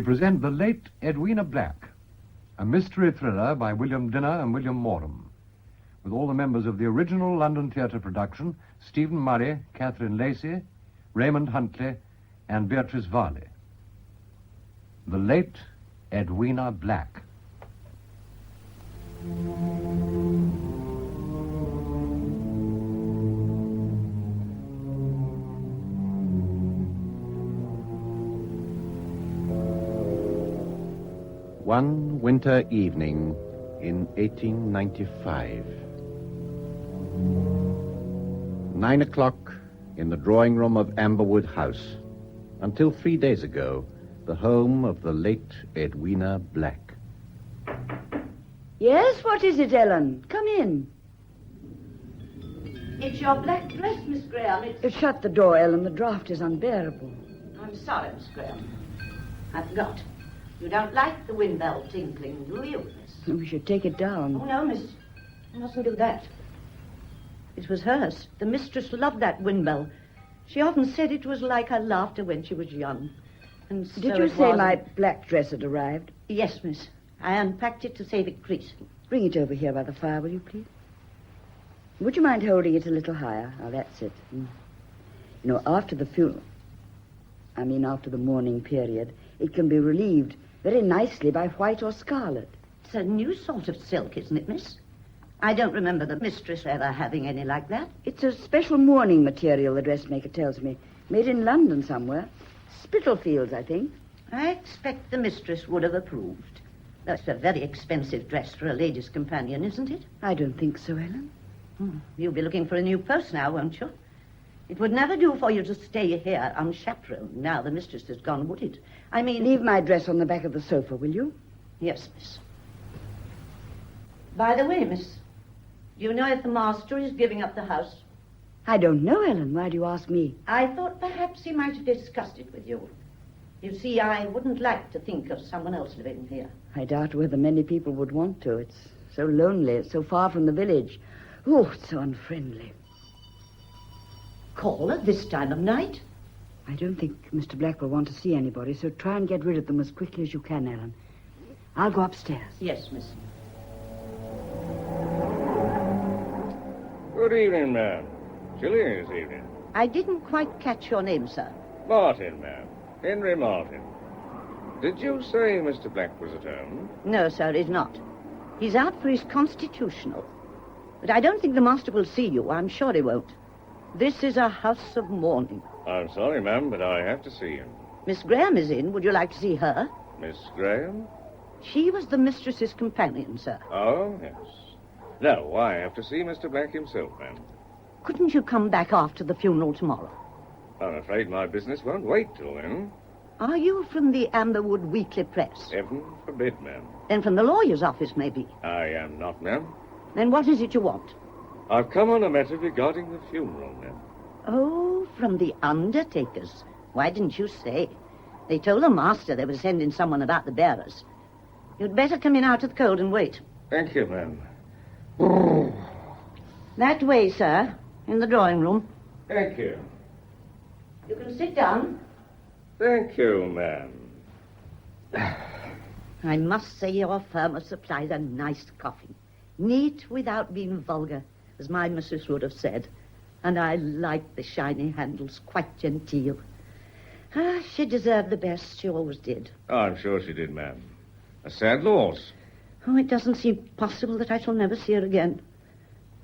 present The Late Edwina Black, a mystery thriller by William Dinner and William Morham, with all the members of the original London theatre production, Stephen Murray, Catherine Lacey, Raymond Huntley, and Beatrice Varley. The Late Edwina Black. One winter evening in 1895. 9 o'clock in the drawing room of Amberwood House. Until 3 days ago, the home of the late Edwina Black. Yes, what is it, Ellen? Come in. It's your black dress, Miss Graham. Shut the door, Ellen. The draft is unbearable. I'm sorry, Miss Graham. I forgot. You don't like the wind bell tinkling, do you, miss? We should take it down. Oh, no, miss. You mustn't do that. It was hers. The mistress loved that wind bell. She often said it was like her laughter when she was young. And so Did you say my black dress had arrived? Yes, miss. I unpacked it to save it creasing. Bring it over here by the fire, will you, please? Would you mind holding it a little higher? Oh, that's it. You know, after the funeral, after the mourning period, it can be relieved very nicely by white or scarlet. It's a new sort of silk, isn't it, miss? I don't remember the mistress ever having any like that. It's a special mourning material, the dressmaker tells me. Made in London somewhere. Spitalfields, I think. I expect the mistress would have approved. That's a very expensive dress for a lady's companion, isn't it? I don't think so, Ellen. You'll be looking for a new post now, won't you? It would never do for you to stay here unchaperoned now the mistress has gone, would it? Leave my dress on the back of the sofa, will you? Yes, miss. By the way, miss, do you know if the master is giving up the house? I don't know, Ellen. Why do you ask me? I thought perhaps he might have discussed it with you. You see, I wouldn't like to think of someone else living here. I doubt whether many people would want to. It's so lonely. It's so far from the village. Oh, it's so unfriendly. Call at this time of night? I don't think Mr. Black will want to see anybody, so try and get rid of them as quickly as you can, Ellen. I'll go upstairs. Yes, miss. Good evening, ma'am. Chilly this evening. I didn't quite catch your name, sir. Martin, ma'am. Henry Martin. Did you say Mr. Black was at home? No, sir, he's not. He's out for his constitutional. But I don't think the master will see you. I'm sure he won't. This is a house of mourning. I'm sorry, ma'am, but I have to see him. Miss Graham is in. Would you like to see her? Miss Graham? She was the mistress's companion, sir. Oh, yes. No, I have to see Mr. Black himself, ma'am. Couldn't you come back after the funeral tomorrow? I'm afraid my business won't wait till then. Are you from the Amberwood Weekly Press? Heaven forbid, ma'am. Then from the lawyer's office, maybe. I am not, ma'am. Then what is it you want? I've come on a matter regarding the funeral, ma'am. Oh, from the undertakers. Why didn't you say? They told the master they were sending someone about the bearers. You'd better come in out of the cold and wait. Thank you, ma'am. That way, sir, in the drawing room. Thank you. You can sit down. Thank you, ma'am. I must say your firm supplies a nice coffee. Neat without being vulgar, as my missus would have said. And I like the shiny handles, quite genteel. She deserved the best. She always did. Oh, I'm sure she did, ma'am. A sad loss. Oh, it doesn't seem possible that I shall never see her again.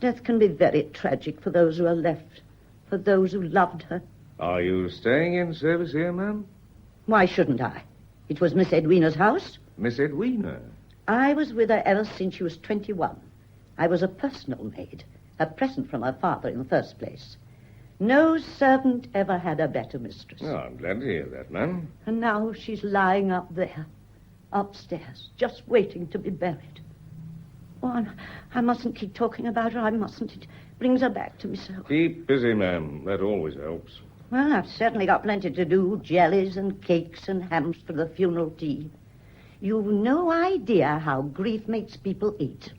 Death can be very tragic for those who are left, for those who loved her. Are you staying in service here, ma'am? Why shouldn't I? It was Miss Edwina's house. Miss Edwina? I was with her ever since she was 21. I was a personal maid, a present from her father in the first place. No servant ever had a better mistress. Oh, I'm glad to hear that, ma'am. And now she's lying up there, upstairs, just waiting to be buried. Oh, I mustn't keep talking about her. I mustn't. It brings her back to me so. Keep busy, ma'am. That always helps. Well, I've certainly got plenty to do. Jellies and cakes and hams for the funeral tea. You've no idea how grief makes people eat.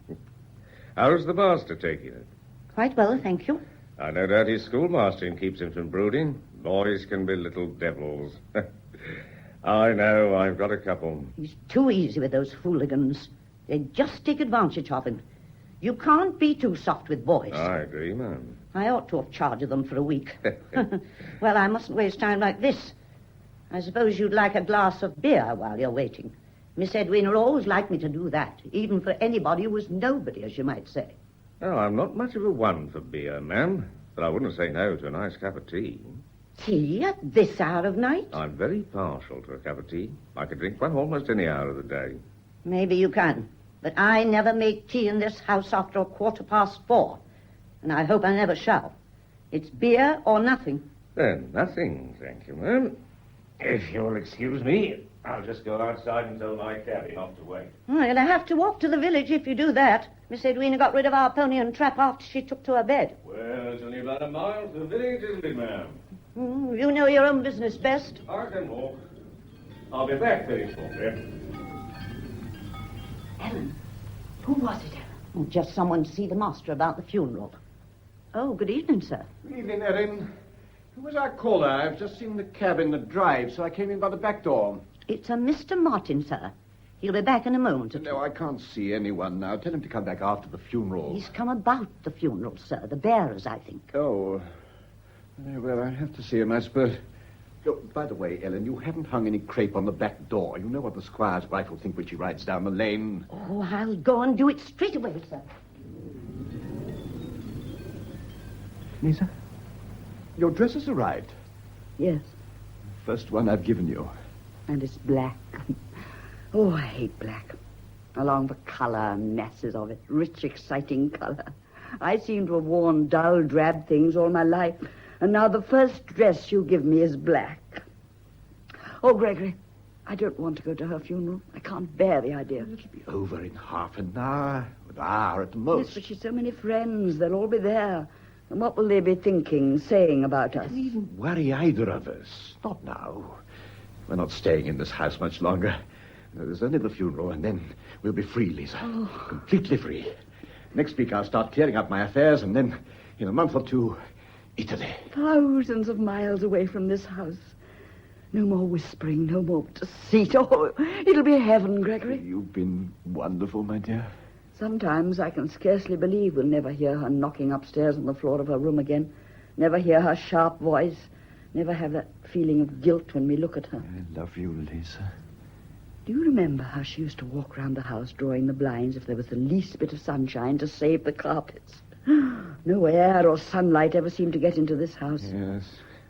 How's the master taking it? Quite well, thank you. I no doubt his schoolmastering keeps him from brooding. Boys can be little devils. I know, I've got a couple. He's too easy with those hooligans. They just take advantage of him. You can't be too soft with boys. I agree, ma'am. I ought to have charged them for a week. Well, I mustn't waste time like this. I suppose you'd like a glass of beer while you're waiting. Miss Edwina always liked me to do that, even for anybody who was nobody, as you might say. Oh, I'm not much of a one for beer, ma'am, but I wouldn't say no to a nice cup of tea. Tea at this hour of night? I'm very partial to a cup of tea. I could drink one almost any hour of the day. Maybe you can, but I never make tea in this house after 4:15, and I hope I never shall. It's beer or nothing. Then, nothing, thank you, ma'am. If you'll excuse me, I'll just go outside and tell my cabby not to wait. Well, you'll have to walk to the village if you do that. Miss Edwina got rid of our pony and trap after she took to her bed. Well, it's only about a mile to the village, isn't it, ma'am? You know your own business best. I can walk. I'll be back very shortly. Ellen, who was it, Ellen? Just someone to see the master about the funeral. Oh, good evening, sir. Good evening, Erin. Who was our caller? I've just seen the cab in the drive, so I came in by the back door. It's a Mr. Martin, sir. He'll be back in a moment or two. No, I can't see anyone now. Tell him to come back after the funeral. He's come about the funeral, sir. The bearers, I think. Oh. Very well, I have to see him, I suppose. Oh, by the way, Ellen, you haven't hung any crepe on the back door. You know what the squire's wife will think when she rides down the lane. Oh, I'll go and do it straight away, sir. Lisa, your dress has arrived. Yes, First one I've given you. and it's black. Oh, I hate black. I long for colour, masses of it, rich, exciting colour. I seem to have worn dull, drab things all my life, and now the first dress you give me is black. Oh, Gregory, I don't want to go to her funeral. I can't bear the idea. It'll be over in half an hour, an hour at the Yes, most. but she's so many friends. They'll all be there. And what will they be thinking, saying about us? Don't even worry either of us. Not now. We're not staying in this house much longer. There's only the funeral, and then we'll be free, Lisa. Oh. Completely free. Next week I'll start clearing up my affairs, and then, in a month or two, Italy. Thousands of miles away from this house. No more whispering, no more deceit. Oh, it'll be heaven, Gregory. You've been wonderful, my dear. Sometimes I can scarcely believe we'll never hear her knocking upstairs on the floor of her room again. Never hear her sharp voice. Never have that feeling of guilt when we look at her. I love you, Lisa. Do you remember how she used to walk round the house drawing the blinds if there was the least bit of sunshine to save the carpets? No air or sunlight ever seemed to get into this house. Yes,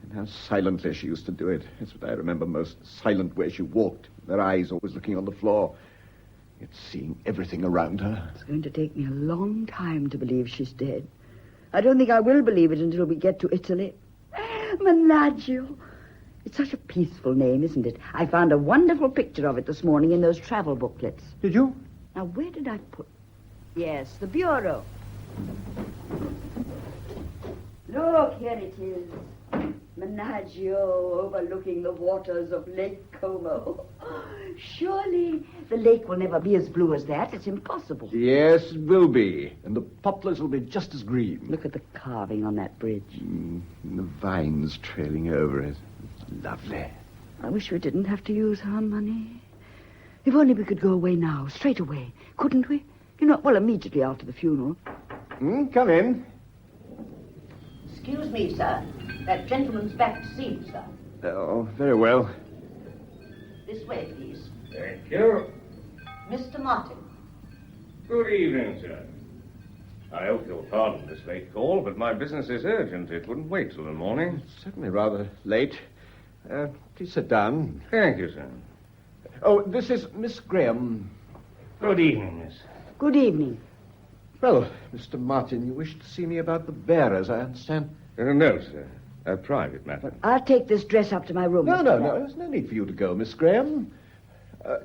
and how silently she used to do it. That's what I remember most. The silent way she walked, her eyes always looking on the floor. Yet seeing everything around her. It's going to take me a long time to believe she's dead. I don't think I will believe it until we get to Italy. Menaggio. It's such a peaceful name, isn't it? I found a wonderful picture of it this morning in those travel booklets. Did you? Now, where did I put... Yes, the bureau. Look, here it is. Menaggio overlooking the waters of Lake Como. Surely the lake will never be as blue as that. It's impossible. Yes, it will be. And the poplars will be just as green. Look at the carving on that bridge. And the vines trailing over it. Lovely. I wish we didn't have to use our money. If only we could go away now, straight away. Couldn't we? You know, well, immediately after the funeral. Come in. Excuse me, sir. That gentleman's back to see you, sir. Oh, very well. This way, please. Thank you. Mr. Martin. Good evening, sir. I hope you'll pardon this late call, but my business is urgent. It wouldn't wait till the morning. It's certainly rather late. Please sit down. Thank you, sir. Oh, this is Miss Graham. Good evening, miss. Good evening. Well, Mr. Martin, you wished to see me about the bearers, I understand. No, sir. A private matter. I'll take this dress up to my room. No, Mr. no, Black. no. There's no need for you to go, Miss Graham.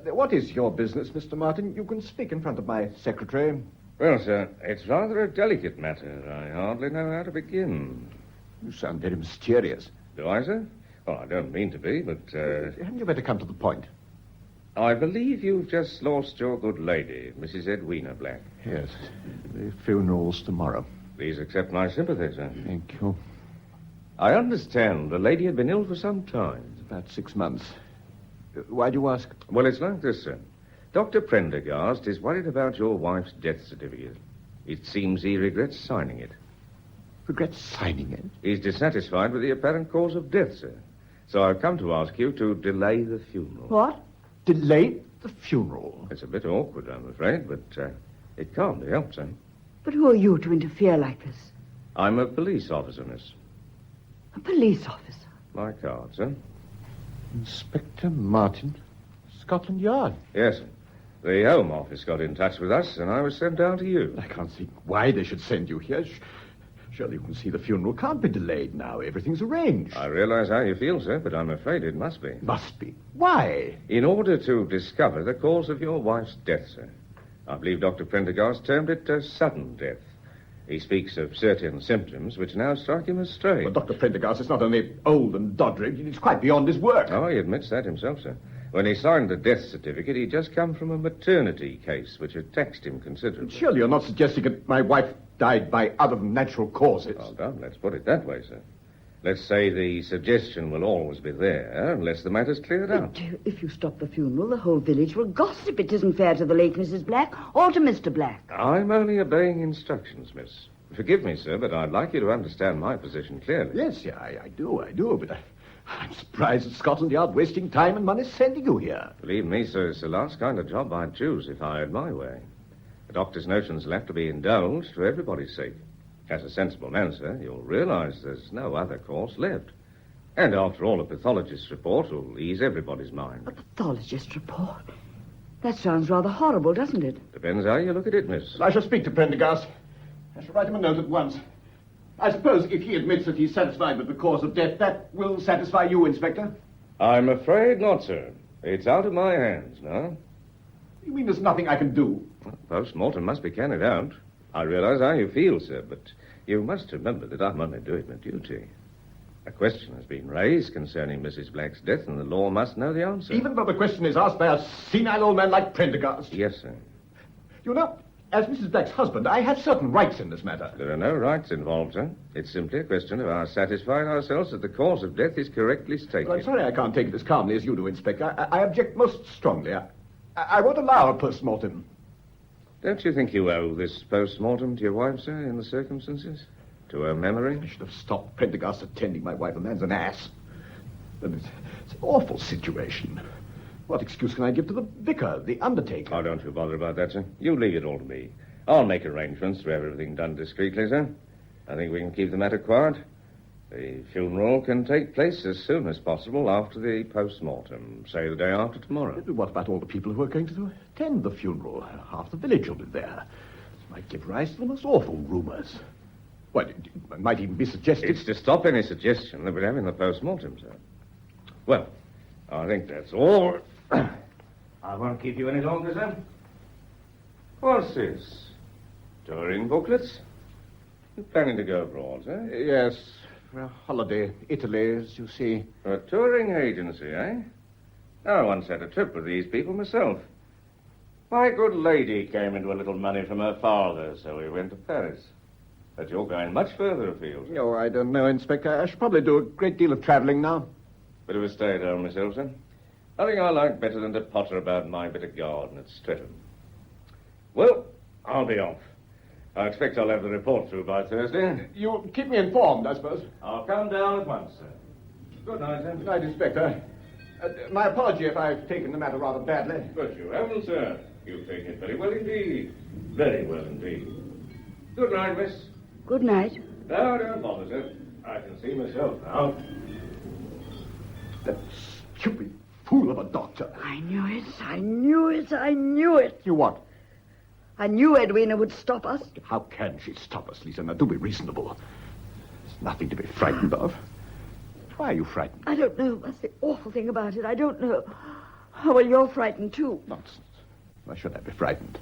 What is your business, Mr. Martin? You can speak in front of my secretary. Well, sir, it's rather a delicate matter. I hardly know how to begin. You sound very mysterious. Do I, sir? Well, I don't mean to be, but, Hadn't you better come to the point? I believe you've just lost your good lady, Mrs. Edwina Black. Yes. The funeral's tomorrow. Please accept my sympathy, sir. Thank you. I understand the lady had been ill for some time. It's about 6 months. Why do you ask? Well, it's like this, sir. Dr. Prendergast is worried about your wife's death certificate. It seems he regrets signing it. Regrets signing it? He's dissatisfied with the apparent cause of death, sir. So I've come to ask you to delay the funeral. What? Delay the funeral? It's a bit awkward, I'm afraid, but it can't be helped, sir. But who are you to interfere like this? I'm a police officer, miss. A police officer? My card, sir. Inspector Martin, Scotland Yard. Yes, sir. The Home Office got in touch with us, and I was sent down to you. I can't see why they should send you here. Surely you can see the funeral can't be delayed now. Everything's arranged. I realize how you feel, sir, but I'm afraid it must be. Must be. Why? In order to discover the cause of your wife's death, sir. I believe Dr. Prendergast termed it a sudden death. He speaks of certain symptoms which now strike him as strange. But Dr. Prendergast is not only old and doddering, he's quite beyond his work. Oh, he admits that himself, sir. When he signed the death certificate, he'd just come from a maternity case which had taxed him considerably. Surely you're not suggesting that my wife died by other than natural causes. Oh, don't let's put it that way, sir. Let's say the suggestion will always be there unless the matter's cleared out. But if you stop the funeral, the whole village will gossip. It isn't fair to the late Mrs. Black or to Mr. Black. I'm only obeying instructions, miss. Forgive me, sir, but I'd like you to understand my position clearly. Yes, yeah, I do, but I'm surprised at Scotland Yard wasting time and money sending you here. Believe me, sir, it's the last kind of job I'd choose if I had my way. The doctor's notions will have to be indulged for everybody's sake. As a sensible man, sir, you'll realize there's no other course left. And after all, a pathologist's report will ease everybody's mind. A pathologist report? That sounds rather horrible, doesn't it? Depends how you look at it, miss. I shall speak to Prendergast. I shall write him a note at once. I suppose if he admits that he's satisfied with the cause of death, that will satisfy you, Inspector? I'm afraid not, sir. It's out of my hands now. You mean there's nothing I can do? Well, post-mortem must be carried out. I realize how you feel, sir, but you must remember that I'm only doing my duty. A question has been raised concerning Mrs. Black's death, and the law must know the answer. Even though the question is asked by a senile old man like Prendergast? Yes, sir. You know, as Mrs. Black's husband, I have certain rights in this matter. There are no rights involved, sir. It's simply a question of our satisfying ourselves that the cause of death is correctly stated. Well, I'm sorry I can't take it as calmly as you do, Inspector. I object most strongly. I won't allow a post-mortem. Don't you think you owe this post-mortem to your wife, sir, in the circumstances? To her memory? I should have stopped Prendergast attending my wife. The man's an ass. But it's an awful situation. What excuse can I give to the vicar, the undertaker? Oh, don't you bother about that, sir. You leave it all to me. I'll make arrangements to have everything done discreetly, sir. I think we can keep the matter quiet. The funeral can take place as soon as possible after the post-mortem, say the day after tomorrow. What about all the people who are going to attend the funeral? Half the village will be there. This might give rise to the most awful rumors. Well, it might even be suggested... It's to stop any suggestion that we're having the post-mortem, sir. Well, I think that's all. I won't keep you any longer, sir. What's this? Touring booklets? You're planning to go abroad, sir? Yes, for a holiday. Italy, as you see. A touring agency, eh? I once had a trip with these people myself. My good lady came into a little money from her father, so we went to Paris. But you're going much further afield. Oh, I don't know, Inspector. I should probably do a great deal of traveling now. Bit of a stay at home myself, sir. Nothing I like better than to potter about my bit of garden at Streatham. Well, I'll be off. I expect I'll have the report through by Thursday. You'll keep me informed, I suppose. I'll come down at once, sir. Good night, sir. Good night, Inspector. My apology if I've taken the matter rather badly. But you haven't, sir. You've taken it very well indeed. Very well indeed. Good night, miss. Good night. No, don't bother, sir. I can see myself now. That stupid fool of a doctor. I knew it. I knew it. I knew it. You what? I knew Edwina would stop us. How can she stop us, Lisa? Now, do be reasonable. There's nothing to be frightened of. Why are you frightened? I don't know. That's the awful thing about it. I don't know. Oh, well, you're frightened, too. Nonsense. Why should I be frightened?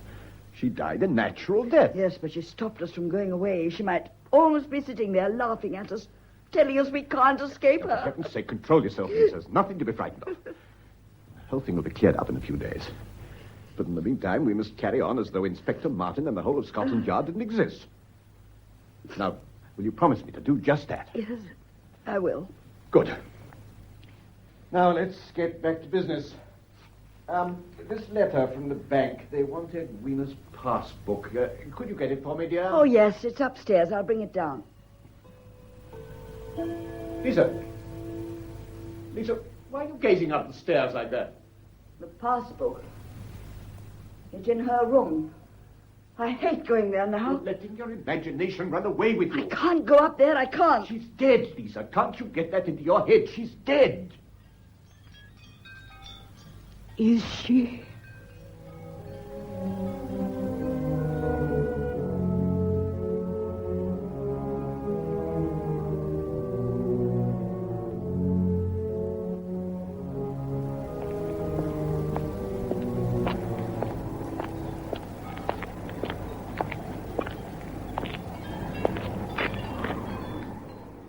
She died a natural death. Yes, but she stopped us from going away. She might almost be sitting there laughing at us, telling us we can't escape For her. heaven's sake, control yourself, Lisa. There's nothing to be frightened of. The whole thing will be cleared up in a few days. But in the meantime, we must carry on as though Inspector Martin and the whole of Scotland Yard didn't exist. Now, will you promise me to do just that? Yes, I will. Good. Now, let's get back to business. This letter from the bank, they want Edwina's passbook. Could you get it for me, dear? Oh, yes, it's upstairs. I'll bring it down. Lisa, why are you gazing up the stairs like that? The passbook. It's in her room. I hate going there now. You're letting your imagination run away with you. I can't go up there. I can't. She's dead, Lisa. Can't you get that into your head? She's dead. Is she?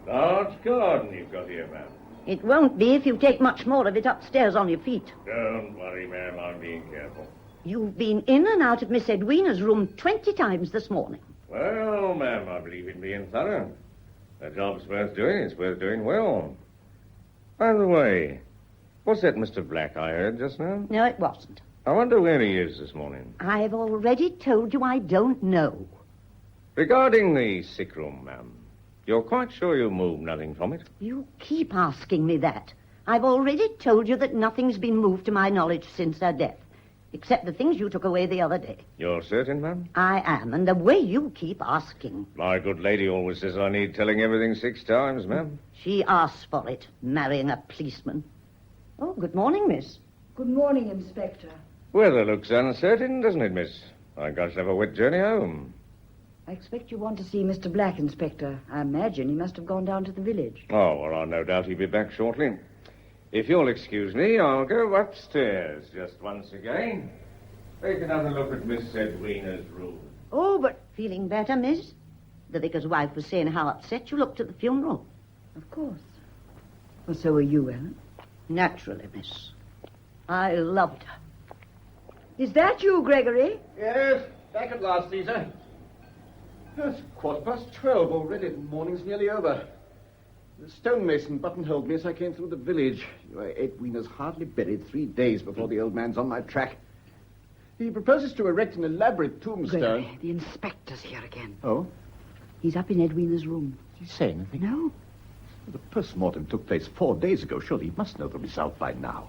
Large garden you've got here, ma'am. It won't be if you take much more of it upstairs on your feet. Don't worry, ma'am. I'm being careful. You've been in and out of Miss Edwina's room 20 times this morning. Well, ma'am, I believe in being thorough. The job's worth doing. It's worth doing well. By the way, what's that Mr. Black I heard just now? No, it wasn't. I wonder where he is this morning. I've already told you I don't know. Regarding the sick room, ma'am, you're quite sure you moved nothing from it? You keep asking me that. I've already told you that nothing's been moved to my knowledge since her death, except the things you took away the other day. You're certain, ma'am? I am, and the way you keep asking. My good lady always says I need telling everything 6 times, ma'am. She asks for it, marrying a policeman. Oh, good morning, miss. Good morning, Inspector. Weather looks uncertain, doesn't it, miss? I got to have a wet journey home. I expect you want to see Mr. Black, Inspector. I imagine he must have gone down to the village. Oh, well, I've no doubt he'll be back shortly. If you'll excuse me, I'll go upstairs just once again. Take another look at Miss Edwina's room. Oh, but feeling better, miss? The vicar's wife was saying how upset you looked at the funeral. Of course. Well, so are you, Ellen. Naturally, miss. I loved her. Is that you, Gregory? Yes, back at last, Lisa. It's 12:15 already. The morning's nearly over. The stonemason buttonholed me as I came through the village. Edwina's hardly buried 3 days before the old man's on my track. He proposes to erect an elaborate tombstone. Gregory, the inspector's here again. Oh? He's up in Edwina's room. Did he say anything? No? The post-mortem took place 4 days ago. Surely he must know the result by now.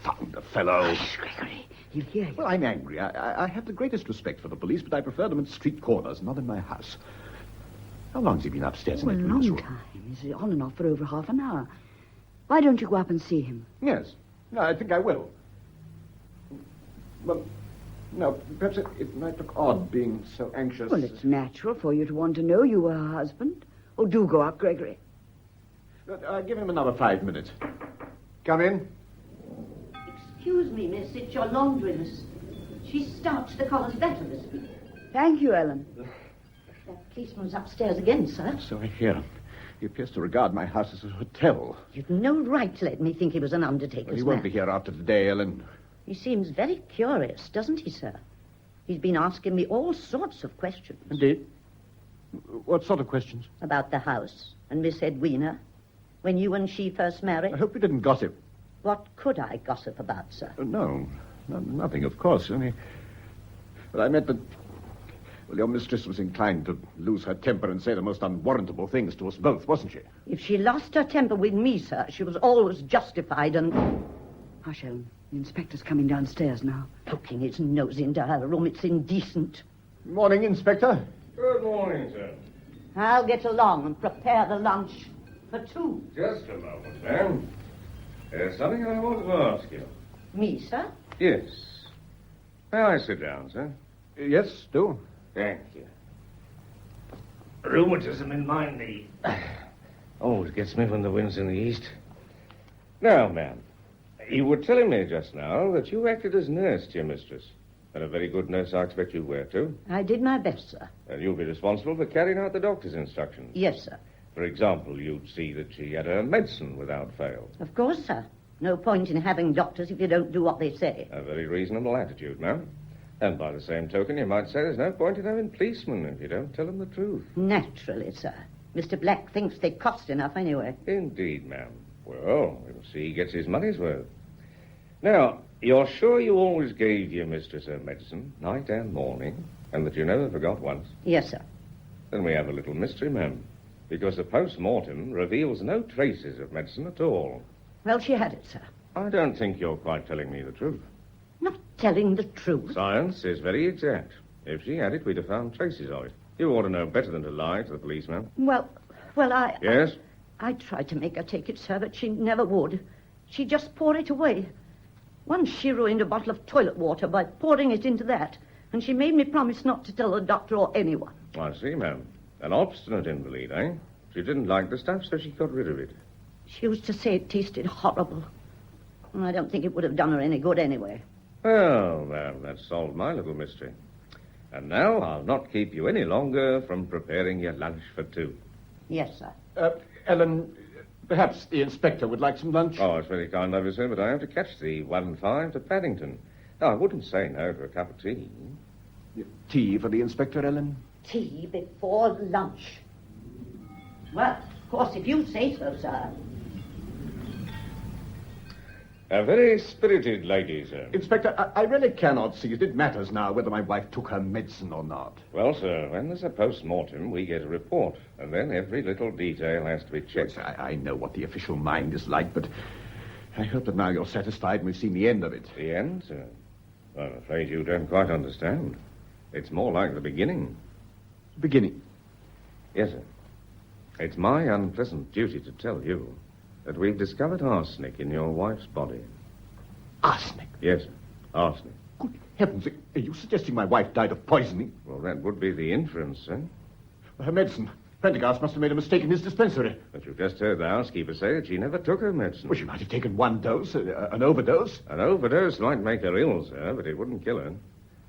Found the fellow. Hush, Gregory. He'll hear you. Well, I'm angry. I have the greatest respect for the police, but I prefer them at street corners, not in my house. How long's he been upstairs in a Edwina's long room? time. He's on and off for over half an hour. Why don't you go up and see him? Yes. No, I think I will. Well, no, perhaps it might look odd being so anxious. Well, it's natural for you to want to know you were her husband. Oh, do go up, Gregory. Give him another 5 minutes. Come in. Excuse me, miss, it's your laundress. She starched the collars better this week. Thank you, Ellen. That policeman's upstairs again, sir. So I hear. He appears to regard my house as a hotel. You'd no right to let me think he was an undertaker's Well, he won't man. be here after today, Ellen. He seems very curious, doesn't he, sir? He's been asking me all sorts of questions. Indeed? What sort of questions? About the house and Miss Edwina, when you and she first married. I hope you didn't gossip. What could I gossip about, sir? No, nothing, of course. But I meant that, well, your mistress was inclined to lose her temper and say the most unwarrantable things to us both, wasn't she? If she lost her temper with me, sir, she was always justified and... Hush, Ellen. The inspector's coming downstairs now. Poking his nose into her room, it's indecent. Morning, Inspector. Good morning, sir. I'll get along and prepare the lunch for 2. Just a moment, ma'am. There's something I want to ask you. Me, sir? Yes. May I sit down, sir? Yes, do. Thank you. Rheumatism in my knee. Always gets me when the wind's in the east. Now, ma'am, you were telling me just now that you acted as nurse to your mistress. And a very good nurse I expect you were, too. I did my best, sir. And you'll be responsible for carrying out the doctor's instructions. Yes, sir. For example, you'd see that she had her medicine without fail. Of course, sir. No point in having doctors if you don't do what they say. A very reasonable attitude, ma'am. And by the same token, you might say there's no point in having policemen if you don't tell them the truth. Naturally, sir. Mr. Black thinks they cost enough anyway. Indeed, ma'am. Well, we'll see he gets his money's worth. Now, you're sure you always gave your mistress her medicine, night and morning, and that you never forgot once? Yes, sir. Then we have a little mystery, ma'am, because the post-mortem reveals no traces of medicine at all. Well, she had it, sir. I don't think you're quite telling me the truth. Not telling the truth. Science is very exact. If she had it, we'd have found traces of it. You ought to know better than to lie to the policeman. Well, I... Yes? I tried to make her take it, sir, but she never would. She'd just pour it away. Once she ruined a bottle of toilet water by pouring it into that, and she made me promise not to tell the doctor or anyone. I see, ma'am. An obstinate invalid, eh? She didn't like the stuff, so she got rid of it. She used to say it tasted horrible. And I don't think it would have done her any good anyway. Well, ma'am, that solved my little mystery. And now I'll not keep you any longer from preparing your lunch for two. Yes, sir. Ellen, perhaps the inspector would like some lunch? Oh, it's very kind of you, sir, but I have to catch the 1-5 to Paddington. No, I wouldn't say no to a cup of tea. Tea for the inspector, Ellen? Tea before lunch. Well, of course, if you say so, sir. A very spirited lady, sir. Inspector, I really cannot see that it matters now whether my wife took her medicine or not. Well, sir, when there's a post-mortem, we get a report, and then every little detail has to be checked. Yes, I know what the official mind is like, but I hope that now you're satisfied and we've seen the end of it. The end, sir? I'm afraid you don't quite understand. It's more like the beginning. Beginning. Yes, sir. It's my unpleasant duty to tell you that we've discovered arsenic in your wife's body. Arsenic? Yes, sir. Arsenic. Good heavens, are you suggesting my wife died of poisoning? Well, that would be the inference, sir. Her medicine. Prendergast must have made a mistake in his dispensary. But you've just heard the housekeeper say that she never took her medicine. Well, she might have taken one dose, an overdose. An overdose might make her ill, sir, but it wouldn't kill her.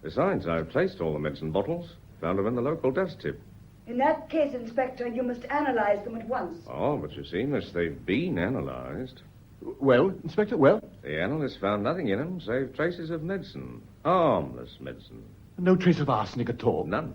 Besides, I've traced all the medicine bottles. Found them in the local dust tip. In that case, Inspector, you must analyze them at once. Oh, but you see, miss, they've been analyzed. Well, Inspector, well? The analysts found nothing in them save traces of medicine. Harmless medicine. No trace of arsenic at all. None.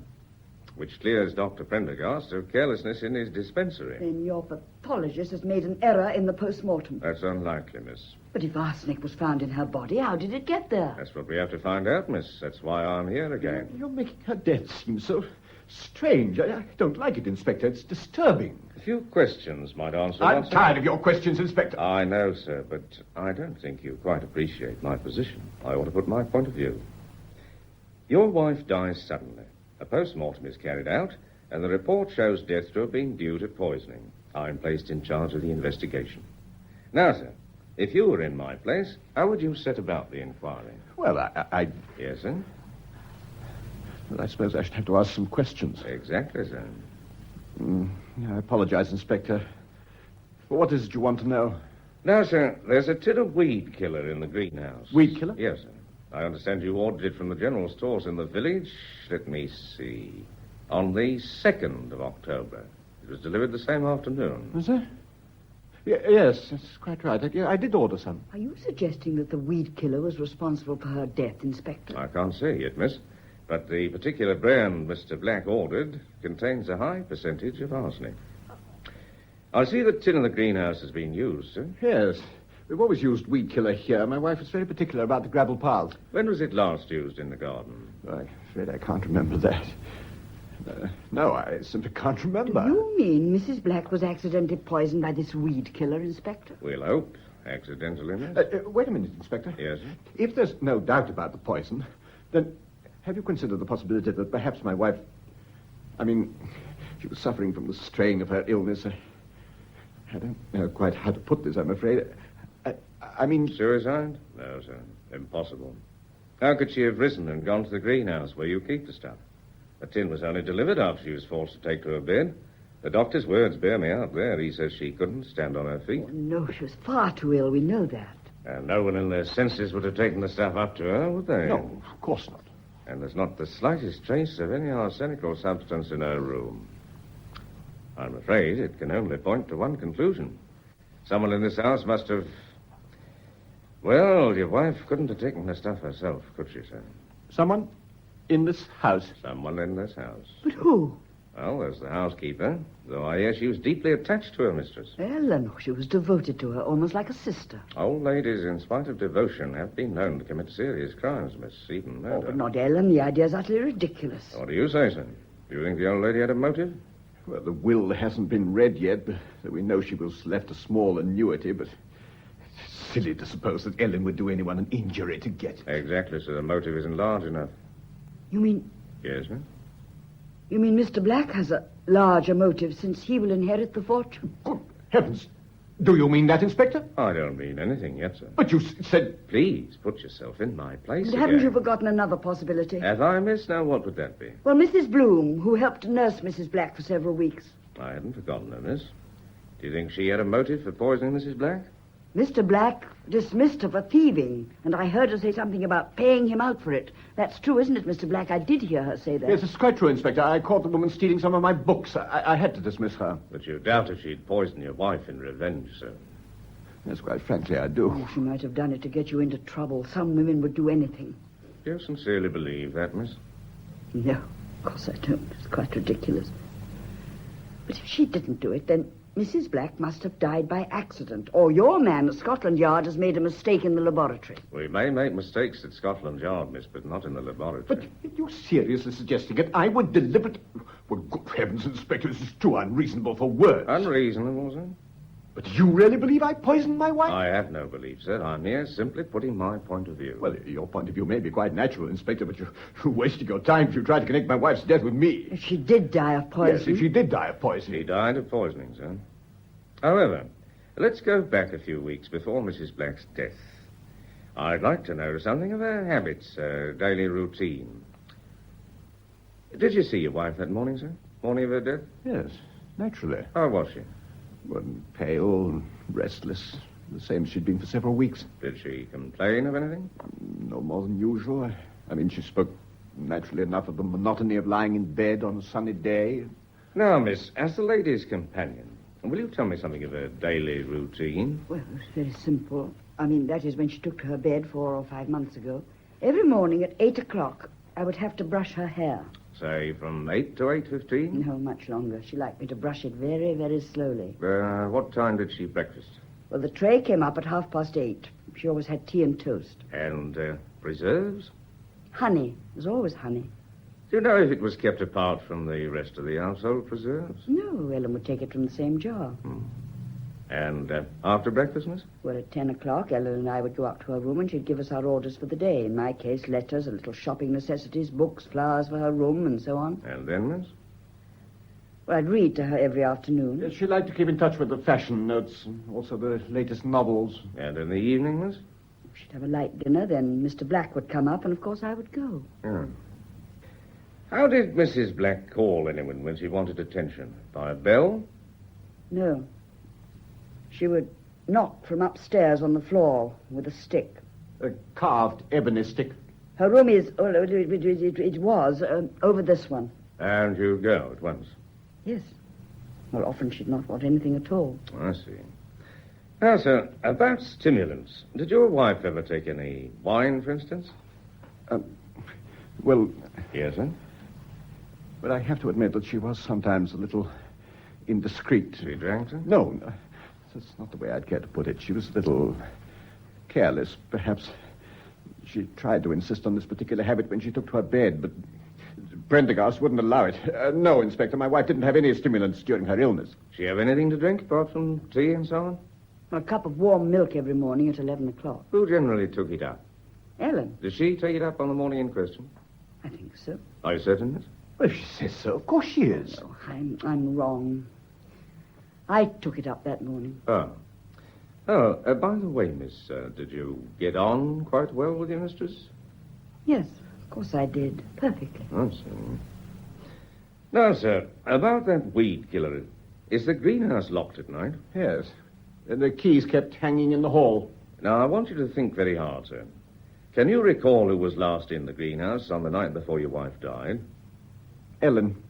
Which clears Dr. Prendergast of carelessness in his dispensary. Then your pathologist has made an error in the post-mortem. That's unlikely, miss. But if arsenic was found in her body, how did it get there? That's what we have to find out, miss. That's why I'm here again. You're making her death seem so strange. I don't like it, Inspector. It's disturbing. A few questions might answer I'm that. tired of your questions, Inspector. I know, sir, but I don't think you quite appreciate my position. I ought to put my point of view. Your wife dies suddenly. A post-mortem is carried out, and the report shows death to have been due to poisoning. I'm placed in charge of the investigation. Now, sir, if you were in my place, how would you set about the inquiry? Well, I... Yes, sir? Well, I suppose I should have to ask some questions. Exactly, sir. I apologize, Inspector. But what is it you want to know? Now, sir, there's a tin of weed killer in the greenhouse. Weed killer? Yes, sir. I understand you ordered it from the general stores in the village. Let me see. On the 2nd of October. It was delivered the same afternoon. Was it? Yes, that's quite right. I did order some. Are you suggesting that the weed killer was responsible for her death, Inspector? I can't say yet, miss. But the particular brand Mr. Black ordered contains a high percentage of arsenic. I see the tin in the greenhouse has been used, sir. Yes. We've always used weed killer here. My wife is very particular about the gravel paths. When was it last used in the garden? I'm afraid I can't remember that. No, I simply can't remember. Do you mean Mrs. Black was accidentally poisoned by this weed killer, Inspector? We'll hope. Accidentally, miss. Wait a minute, Inspector. Yes, sir? If there's no doubt about the poison, then have you considered the possibility that perhaps my wife... she was suffering from the strain of her illness. I don't know quite how to put this, I'm afraid. Suicide? No, sir. Impossible. How could she have risen and gone to the greenhouse where you keep the stuff? The tin was only delivered after she was forced to take to her bed. The doctor's words bear me out there. He says she couldn't stand on her feet. Oh, no, she was far too ill. We know that. And no one in their senses would have taken the stuff up to her, would they? No, of course not. And there's not the slightest trace of any arsenical substance in her room. I'm afraid it can only point to one conclusion. Someone in this house must have... Well, your wife couldn't have taken the stuff herself, could she, sir? Someone in this house? Someone in this house. But who? Well, there's the housekeeper, though I hear she was deeply attached to her mistress. Ellen, she was devoted to her, almost like a sister. Old ladies, in spite of devotion, have been known to commit serious crimes, miss, even murder. Oh, but not Ellen. The idea's utterly ridiculous. What do you say, sir? Do you think the old lady had a motive? Well, the will hasn't been read yet, but we know she was left a small annuity, but it's silly to suppose that Ellen would do anyone an injury to get it. Exactly, sir. The motive isn't large enough. You mean Yes, miss? Mr. Black has a larger motive since he will inherit the fortune? Good heavens. Do you mean that, Inspector? I don't mean anything yet, sir. But you said... Please, put yourself in my place But again. haven't you forgotten another possibility? Have I, miss? Now, what would that be? Well, Mrs. Bloom, who helped nurse Mrs. Black for several weeks. I hadn't forgotten her, miss. Do you think she had a motive for poisoning Mrs. Black? Mr. Black dismissed her for thieving, and I heard her say something about paying him out for it. That's true, isn't it, Mr. Black? I did hear her say that. Yes, it's quite true, Inspector. I caught the woman stealing some of my books. I had to dismiss her. But you doubt if she'd poisoned your wife in revenge, sir. Yes, quite frankly, I do. Oh, she might have done it to get you into trouble. Some women would do anything. Do you sincerely believe that, miss? No, of course I don't. It's quite ridiculous. But if she didn't do it, then Mrs. Black must have died by accident. Or your man at Scotland Yard has made a mistake in the laboratory. We may make mistakes at Scotland Yard, miss, but not in the laboratory. But you're seriously suggesting that I would deliberately... Well, good heavens, Inspector, this is too unreasonable for words. Unreasonable, sir? But you really believe I poisoned my wife? I have no belief, sir. I'm here simply putting my point of view. Well, your point of view may be quite natural, Inspector, but you're wasting your time if you try to connect my wife's death with me. If she did die of poison... Yes, if she did die of poison. She died of poisoning, sir. However, let's go back a few weeks before Mrs. Black's death. I'd like to know something of her habits, her daily routine. Did you see your wife that morning, sir? Morning of her death? Yes, naturally. How was she? Well, pale and restless. The same she'd been for several weeks. Did she complain of anything? No more than usual. I mean, she spoke naturally enough of the monotony of lying in bed on a sunny day. Now, miss, as the lady's companion, will you tell me something of her daily routine? Well, it was very simple. I mean, that is when she took to her bed 4 or 5 months ago. Every morning at 8 o'clock, I would have to brush her hair. Say, from 8 to 8:15? No, much longer. She liked me to brush it very, very slowly. What time did she breakfast? Well, the tray came up at 8:30. She always had tea and toast. And preserves? Honey. There's always honey. Do you know if it was kept apart from the rest of the household preserves? No, Ellen would take it from the same jar. And after breakfast, miss? Well, at 10 o'clock, Ellen and I would go up to her room and she'd give us our orders for the day. In my case, letters, a little shopping necessities, books, flowers for her room, and so on. And then, miss? Well, I'd read to her every afternoon. Yes, she liked to keep in touch with the fashion notes and also the latest novels. And in the evening, miss? She'd have a light dinner, then Mr. Black would come up, and of course I would go. Yeah. How did Mrs. Black call anyone when she wanted attention? By a bell? No. She would knock from upstairs on the floor with a stick. A carved ebony stick. Her room is... Oh, it was over this one. And you go at once? Yes. Well, often she'd not want anything at all. I see. Now, sir, about stimulants. Did your wife ever take any wine, for instance? Well, Yes, sir? but I have to admit that she was sometimes a little indiscreet. She drank, sir? No, that's not the way I'd care to put it. She was a little careless, perhaps. She tried to insist on this particular habit when she took to her bed, but Prendergast wouldn't allow it. No, Inspector, my wife didn't have any stimulants during her illness. She have anything to drink apart from tea and so on? A cup of warm milk every morning at 11 o'clock. Who generally took it up? Ellen, Did she take it up on the morning in question? I think so. Are you certain, miss? Well, if she says so, of course she is. Oh, I'm wrong. I took it up that morning. Oh. By the way, miss, did you get on quite well with your mistress? Yes, of course I did. Perfectly. I see. Now, sir, about that weed killer, is the greenhouse locked at night? Yes. And the keys kept hanging in the hall. Now, I want you to think very hard, sir. Can you recall who was last in the greenhouse on the night before your wife died? Ellen.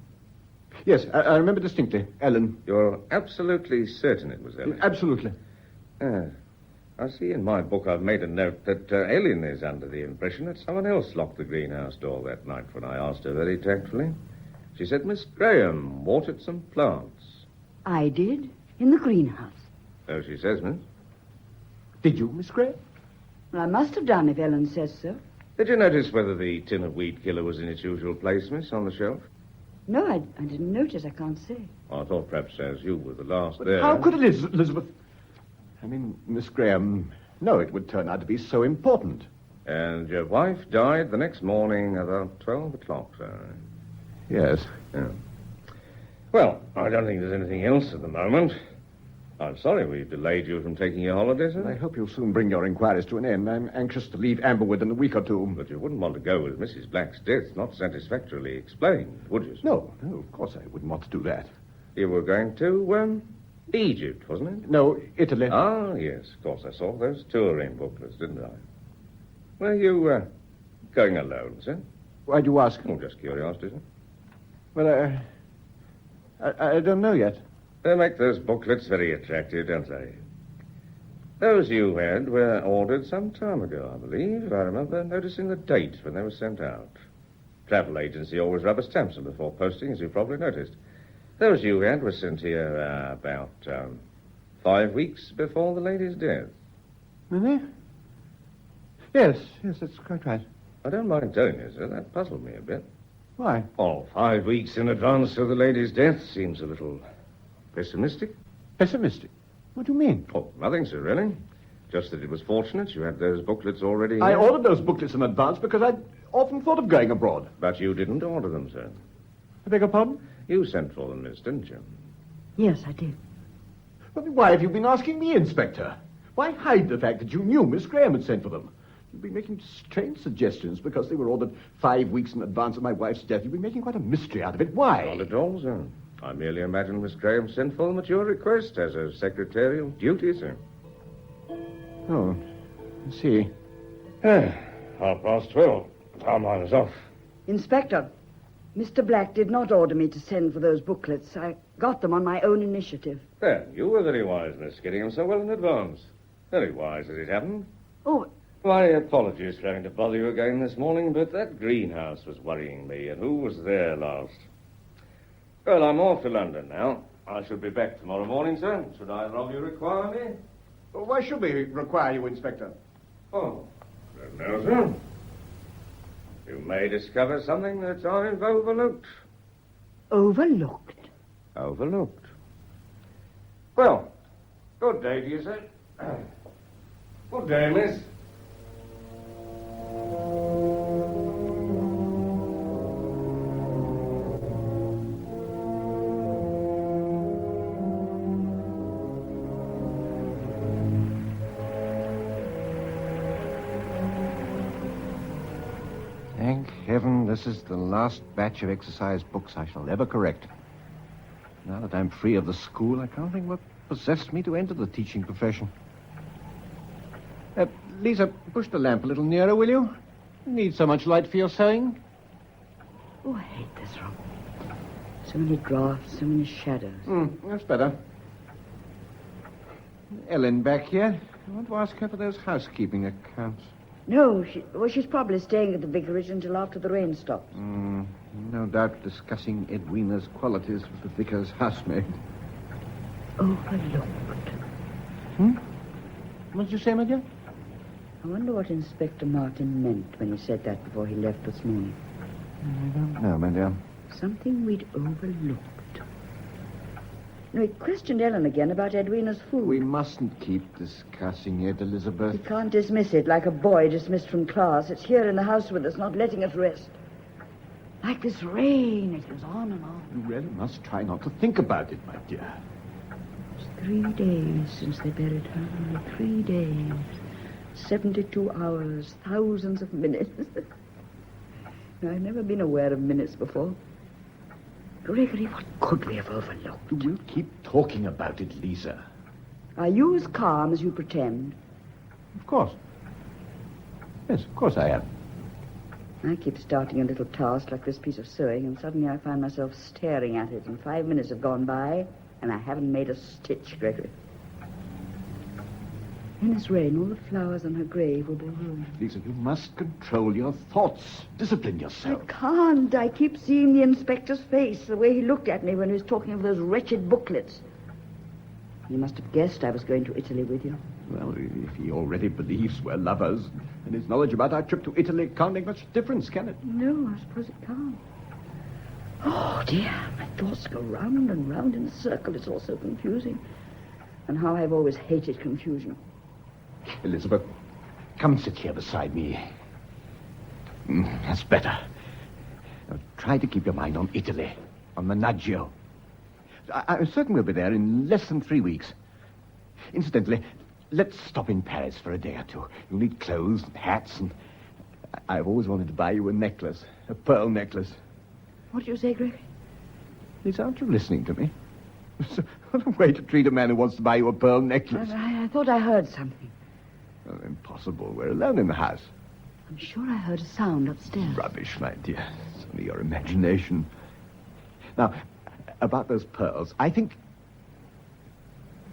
Yes, I remember distinctly. Ellen. You're absolutely certain it was Ellen? Absolutely. I see in my book I've made a note that Ellen is under the impression that someone else locked the greenhouse door that night when I asked her very tactfully. She said Miss Graham watered some plants. I did, in the greenhouse. So she says, miss. Did you, Miss Graham? Well, I must have done if Ellen says so. Did you notice whether the tin of weed killer was in its usual place, miss, on the shelf? No, I didn't notice. I can't say. I thought perhaps as you were the last But there. how could Elizabeth... I mean, Miss Graham... No, it would turn out to be so important. And your wife died the next morning about 12 o'clock, sir. Yes. Yeah. Well, I don't think there's anything else at the moment. I'm sorry we've delayed you from taking your holiday, sir. I hope you'll soon bring your inquiries to an end. I'm anxious to leave Amberwood in a week or two. But you wouldn't want to go with Mrs. Black's death not satisfactorily explained, would you, sir? No, of course I wouldn't want to do that. You were going to, Egypt, wasn't it? No, Italy. Ah, yes, of course. I saw those touring booklets, didn't I? Were you, going alone, sir? Why do you ask? Oh, just curiosity, sir. Well, I don't know yet. They make those booklets very attractive, don't they? Those you had were ordered some time ago, I believe. I remember noticing the date when they were sent out. Travel agency always rubber stamps them before posting, as you probably noticed. Those you had were sent here about 5 weeks before the lady's death. Really? Yes, that's quite right. I don't mind telling you, sir, that puzzled me a bit. Why? Oh, 5 weeks in advance of the lady's death seems a little pessimistic. Pessimistic? What do you mean? Oh, nothing, sir, really. Just that it was fortunate you had those booklets already here. I ordered those booklets in advance because I'd often thought of going abroad. But you didn't order them, sir. I beg your pardon? You sent for them, miss, didn't you? Yes, I did. But why have you been asking me, Inspector? Why hide the fact that you knew Miss Graham had sent for them? You've been making strange suggestions because they were ordered 5 weeks in advance of my wife's death. You've been making quite a mystery out of it. Why? Not at all, sir. I merely imagined Miss Graham sent for them at your request as a secretarial duty, sir. Oh, I see. 12:30. Our mine is off. Inspector, Mr. Black did not order me to send for those booklets. I got them on my own initiative. Then, you were very wise, miss, getting them so well in advance. Very wise as it happened. Oh, My apologies for having to bother you again this morning, but that greenhouse was worrying me, and who was there last? Well, I'm off to London now. I shall be back tomorrow morning, sir. Should either of you require me? Well, why should we require you, Inspector? Oh, don't know, sir. You may discover something that I've overlooked. overlooked. Overlooked. Well, good day to you, sir. Good day, miss. Thank heaven this is the last batch of exercise books I shall ever correct. Now that I'm free of the school, I can't think what possessed me to enter the teaching profession. Lisa, push the lamp a little nearer, will you? Need so much light for your sewing? Oh, I hate this room. So many drafts, so many shadows. That's better. Ellen back yet? I want to ask her for those housekeeping accounts. No, she's probably staying at the vicarage until after the rain stops. No doubt discussing Edwina's qualities with the vicar's housemaid. Overlooked. What did you say, my dear? I wonder what Inspector Martin meant when he said that before he left this morning. I don't know, my dear. Something we'd overlooked. No, he questioned Ellen again about Edwina's food. We mustn't keep discussing it, Elizabeth. He can't dismiss it like a boy dismissed from class. It's here in the house with us, not letting us rest. Like this rain, it goes on and on. You really must try not to think about it, my dear. It's 3 days since they buried her. Only 3 days. 72 hours, thousands of minutes. I've never been aware of minutes before. Gregory, what could we have overlooked? We'll keep talking about it, Lisa. Are you as calm as you pretend? Of course. Yes, of course I am. I keep starting a little task like this piece of sewing, and suddenly I find myself staring at it, and 5 minutes have gone by, and I haven't made a stitch, Gregory. In this rain, all the flowers on her grave will be ruined. Lisa, you must control your thoughts. Discipline I yourself. can't. I keep seeing the inspector's face, the way he looked at me when he was talking of those wretched booklets. You must have guessed I was going to Italy with you. Well, if he already believes we're lovers, and his knowledge about our trip to Italy can't make much difference, can it? No, I suppose it can't. Oh, dear. My thoughts go round and round in a circle. It's all so confusing. And how I've always hated confusion. Elizabeth, come sit here beside me. That's better. Now, try to keep your mind on Italy, on Menaggio. I'm certain we'll be there in less than 3 weeks. Incidentally, let's stop in Paris for a day or two. You'll need clothes and hats, and I've always wanted to buy you a necklace, a pearl necklace. What do you say, Greg? Lisa, aren't you listening to me? What a way to treat a man who wants to buy you a pearl necklace. I thought I heard something. Oh, impossible. We're alone in the house. I'm sure I heard a sound upstairs. Rubbish, my dear. It's only your imagination. Now, about those pearls, I think...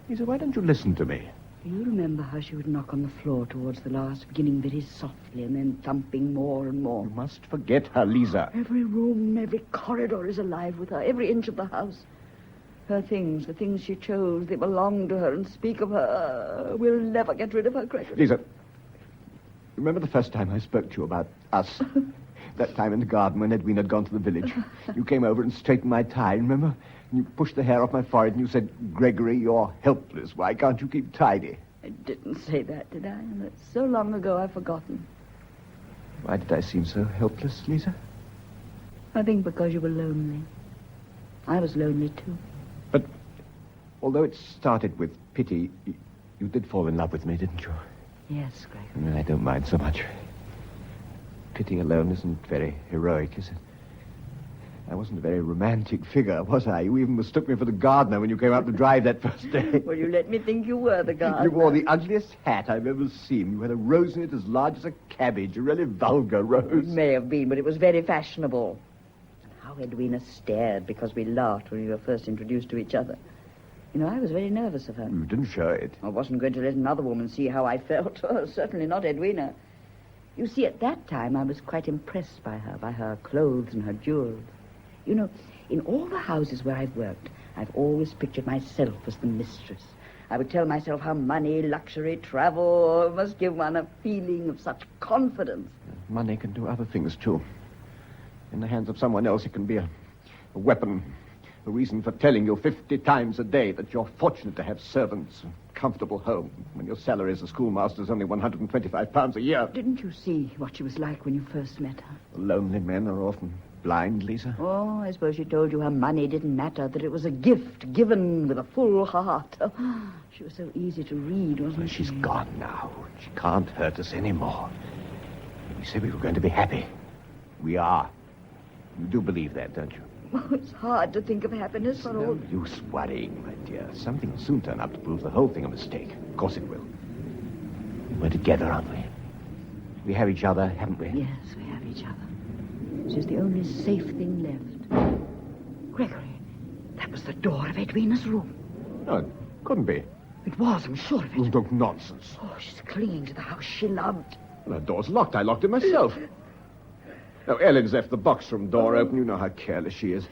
Lisa, why don't you listen to me? You remember how she would knock on the floor towards the last, beginning very softly and then thumping more and more. You must forget her, Lisa. Every room, every corridor is alive with her, every inch of the house. Her things, the things she chose, they belong to her and speak of her. We'll never get rid of her, Gregory. Lisa, remember the first time I spoke to you about us? That time in the garden when Edwina had gone to the village. You came over and straightened my tie, remember? And you pushed the hair off my forehead and you said, Gregory, you're helpless. Why can't you keep tidy? I didn't say that, did I? That's so long ago I've forgotten. Why did I seem so helpless, Lisa? I think because you were lonely. I was lonely, too. But although it started with pity, you did fall in love with me, didn't you? Yes, Gregory. I don't mind so much. Pity alone isn't very heroic, is it? I wasn't a very romantic figure, was I? You even mistook me for the gardener when you came out to drive that first day. Well, you let me think you were the gardener. You wore the ugliest hat I've ever seen. You had a rose in it as large as a cabbage, a really vulgar rose. It may have been, but it was very fashionable. And how Edwina stared because we laughed when we were first introduced to each other. You know, I was very nervous of her. You didn't show it. I wasn't going to let another woman see how I felt. Oh, certainly not Edwina. You see, at that time, I was quite impressed by her clothes and her jewels. You know, in all the houses where I've worked, I've always pictured myself as the mistress. I would tell myself how money, luxury, travel must give one a feeling of such confidence. Money can do other things, too. In the hands of someone else, it can be a weapon, a reason for telling you 50 times a day that you're fortunate to have servants, a comfortable home, when your salary as a schoolmaster is only £125 a year. Didn't you see what she was like when you first met her? Lonely men are often blind, Lisa. Oh, I suppose she told you her money didn't matter, that it was a gift given with a full heart. Oh, she was so easy to read, wasn't she? She's gone now. She can't hurt us anymore. We said we were going to be happy. We are. You do believe that, don't you? Oh, it's hard to think of happiness for all... No use worrying, my dear. Something will soon turn up to prove the whole thing a mistake. Of course it will. We're together, aren't we? We have each other, haven't we? Yes, we have each other. She's the only safe thing left. Gregory, that was the door of Edwina's room. No, it couldn't be. It was, I'm sure of it. Oh, nonsense. Oh, she's clinging to the house she loved. Well, the door's locked. I locked it myself. Now, Ellen's left the box room door open. You know how careless she is.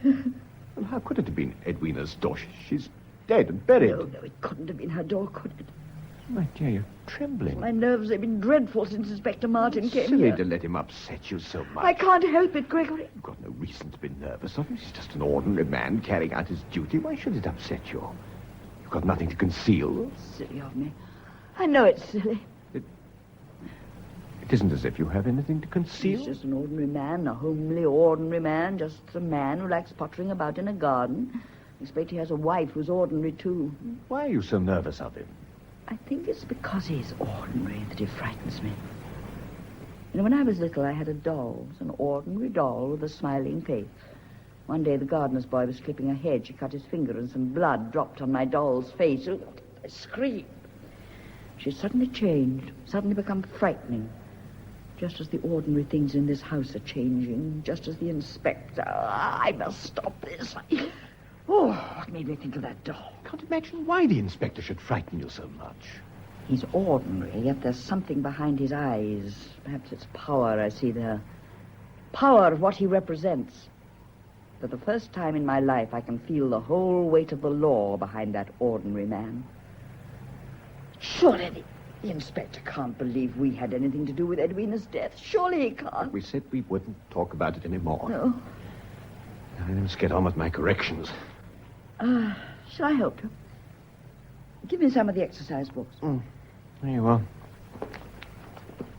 Well, how could it have been Edwina's door? She's dead and buried. No, it couldn't have been her door, could it? My dear, you're trembling. My nerves, they've been dreadful since Inspector Martin came Silly here. to let him upset you so much. I can't help it, Gregory. You've got no reason to be nervous of him. He's just an ordinary man carrying out his duty. Why should it upset you? You've got nothing to conceal. Silly of me. I know it's silly. It isn't as if you have anything to conceal. He's just an ordinary man, a homely, ordinary man, just a man who likes pottering about in a garden. I expect he has a wife who's ordinary, too. Why are you so nervous of him? I think it's because he's ordinary that he frightens me. You know, when I was little, I had a doll. It was an ordinary doll with a smiling face. One day, the gardener's boy was clipping a hedge. He cut his finger, and some blood dropped on my doll's face. I screamed. She suddenly changed, suddenly become frightening. Just as the ordinary things in this house are changing, just as the inspector... I must stop this. Oh, what made me think of that doll? I can't imagine why the inspector should frighten you so much. He's ordinary, yet there's something behind his eyes. Perhaps it's power I see there. Power of what he represents. For the first time in my life, I can feel the whole weight of the law behind that ordinary man. Surely the inspector can't believe we had anything to do with Edwina's death. Surely he can't. We said we wouldn't talk about it anymore. No. Let's get on with my corrections. Shall I help you? Give me some of the exercise books. There you are.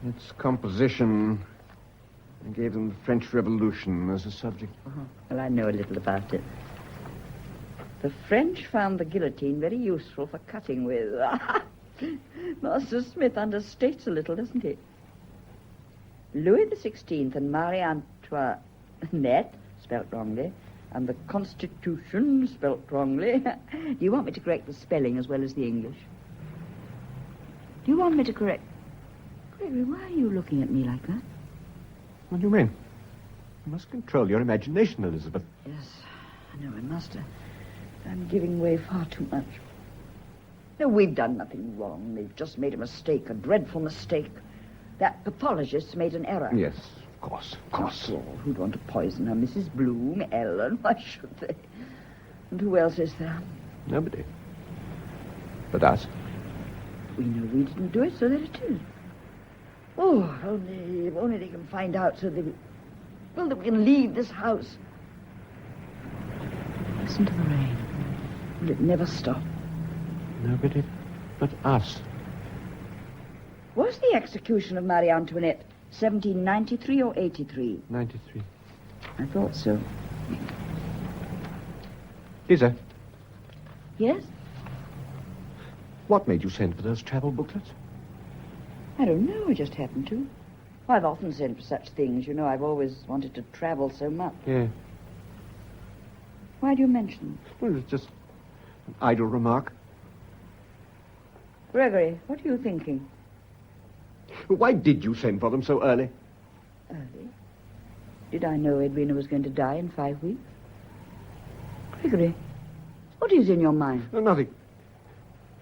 It's composition. I gave them the French Revolution as a subject. Well, I know a little about it. The French found the guillotine very useful for cutting with. Master Smith understates a little, doesn't he? Louis XVI and Marie Antoinette, spelt wrongly, and the Constitution, spelt wrongly. Do you want me to correct the spelling as well as the English? Do you want me to correct... Gregory, why are you looking at me like that? What do you mean? You must control your imagination, Elizabeth. Yes, I know I must. I'm giving way far too much. No, we've done nothing wrong. They've just made a mistake, a dreadful mistake. That pathologist made an error. Yes, of course, of course. Oh, who'd want to poison her? Mrs. Bloom, Ellen, why should they? And who else is there? Nobody. But us. We know we didn't do it, so there it is. Oh, if only they can find out so that that we can leave this house. Listen to the rain. Will it never stop? Nobody but us. Was the execution of Marie Antoinette 1793 or 83? 93. I thought so. Lisa, Yes? what made you send for those travel booklets? I don't know. I just happened to. Well, I've often sent for such things. You know, I've always wanted to travel so much. Yeah. Why do you mention them? Well, it's just an idle remark. Gregory, what are you thinking? Why did you send for them so early? Early? Did I know Edwina was going to die in 5 weeks? Gregory, what is in your mind? No, nothing.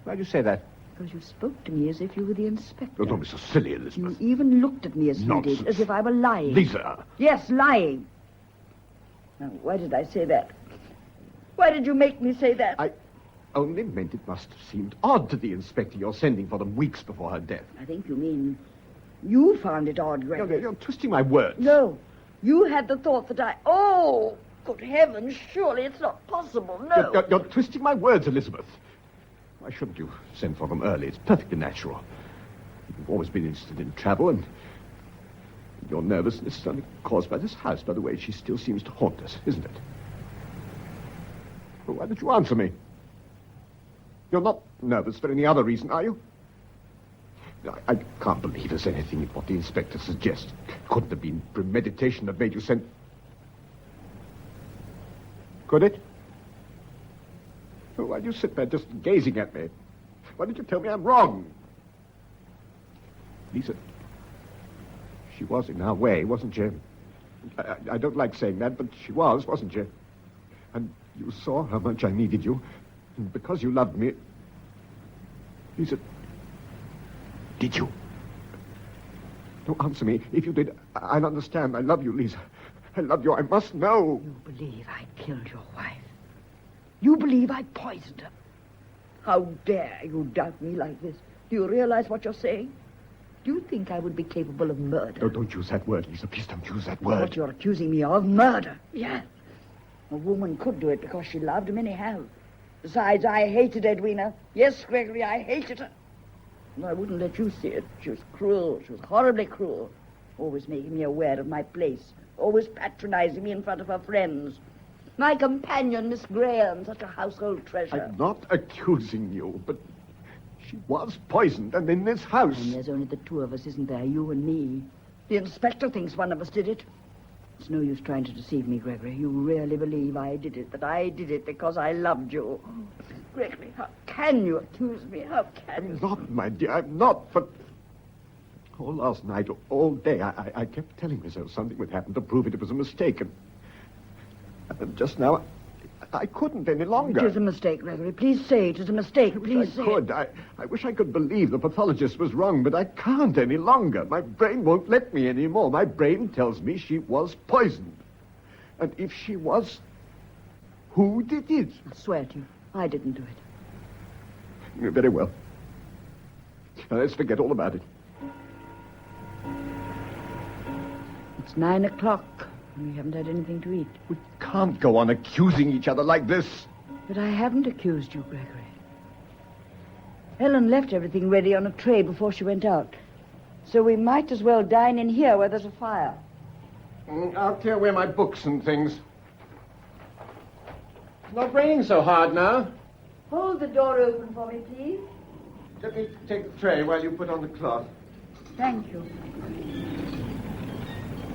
Why'd you say that? Because you spoke to me as if you were the inspector. Oh, don't be so silly, You Elizabeth. even looked at me as you Nonsense. did, as if I were lying. Lisa! Yes, lying. Now, why did I say that? Why did you make me say that? I only meant it must have seemed odd to the inspector you're sending for them weeks before her death. I think you mean you found it odd, Gregory. You're twisting my words. No, you had the thought that I... Oh, good heavens, surely it's not possible, no. You're twisting my words, Elizabeth. Why shouldn't you send for them early? It's perfectly natural. You've always been interested in travel, and your nervousness is only caused by this house. By the way, she still seems to haunt us, isn't it? Well, why did you answer me? You're not nervous for any other reason, are you? I can't believe there's anything in what the inspector suggests. Couldn't have been premeditation that made you send... Could it? Well, why do you sit there just gazing at me? Why did you tell me I'm wrong? Lisa, she was in our way, wasn't she? I don't like saying that, but she was, wasn't she? And you saw how much I needed you. And because you loved me... Lisa, did you? No, answer me. If you did, I'll understand. I love you, Lisa. I love you. I must know. You believe I killed your wife. You believe I poisoned her. How dare you doubt me like this? Do you realize what you're saying? Do you think I would be capable of murder? No, don't use that word, Lisa. Please don't use that word. What you're accusing me of? Murder. Yes. A woman could do it because she loved. Many have. Besides, I hated Edwina. Yes, Gregory, I hated her. No, I wouldn't let you see it. She was cruel. She was horribly cruel. Always making me aware of my place. Always patronizing me in front of her friends. My companion, Miss Graham, such a household treasure. I'm not accusing you, but she was poisoned and in this house. And there's only the two of us, isn't there? You and me. The inspector thinks one of us did it. It's no use trying to deceive me, Gregory. You really believe I did it, that I did it because I loved you. Gregory, how can you accuse me? How can you? I'm not, my dear, I'm not, but... All last night, all day, I kept telling myself something would happen to prove it was a mistake, and just now, I couldn't any longer. It is a mistake, Gregory. Please say it is a mistake. Please say I could. I wish I could believe the pathologist was wrong, but I can't any longer. My brain won't let me anymore. My brain tells me she was poisoned. And if she was, who did it? I swear to you, I didn't do it. Very well. Now, let's forget all about it. It's 9 o'clock, and we haven't had anything to eat. We can't go on accusing each other like this. But I haven't accused you, Gregory. Ellen left everything ready on a tray before she went out. So we might as well dine in here where there's a fire. I'll clear away my books and things. It's not raining so hard now. Hold the door open for me, please. Let me take the tray while you put on the cloth. Thank you.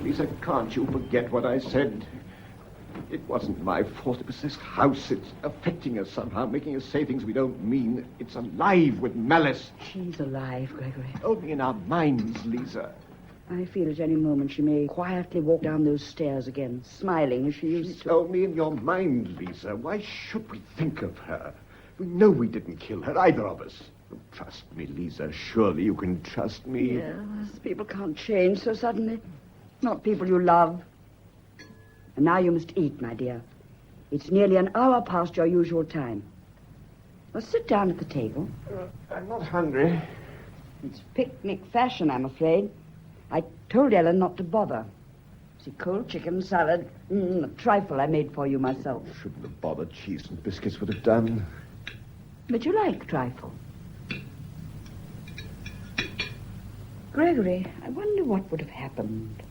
Lisa, can't you forget what I said? It wasn't my fault. It was this house. It's affecting us somehow, making us say things we don't mean. It's alive with malice. She's alive, Gregory. Only in our minds, Lisa. I feel at any moment she may quietly walk down those stairs again, smiling as she used She's to. only in your mind, Lisa. Why should we think of her? We know we didn't kill her, either of us. Oh, trust me, Lisa. Surely you can trust me. Yes, people can't change so suddenly. Not people you love. And now you must eat, my dear. It's nearly an hour past your usual time. Well, sit down at the table. I'm not hungry. It's picnic fashion, I'm afraid. I told Ellen not to bother. See, cold chicken, salad, a trifle I made for you myself. Shouldn't have bothered. Cheese and biscuits would have done. But you like trifle. Gregory, I wonder what would have happened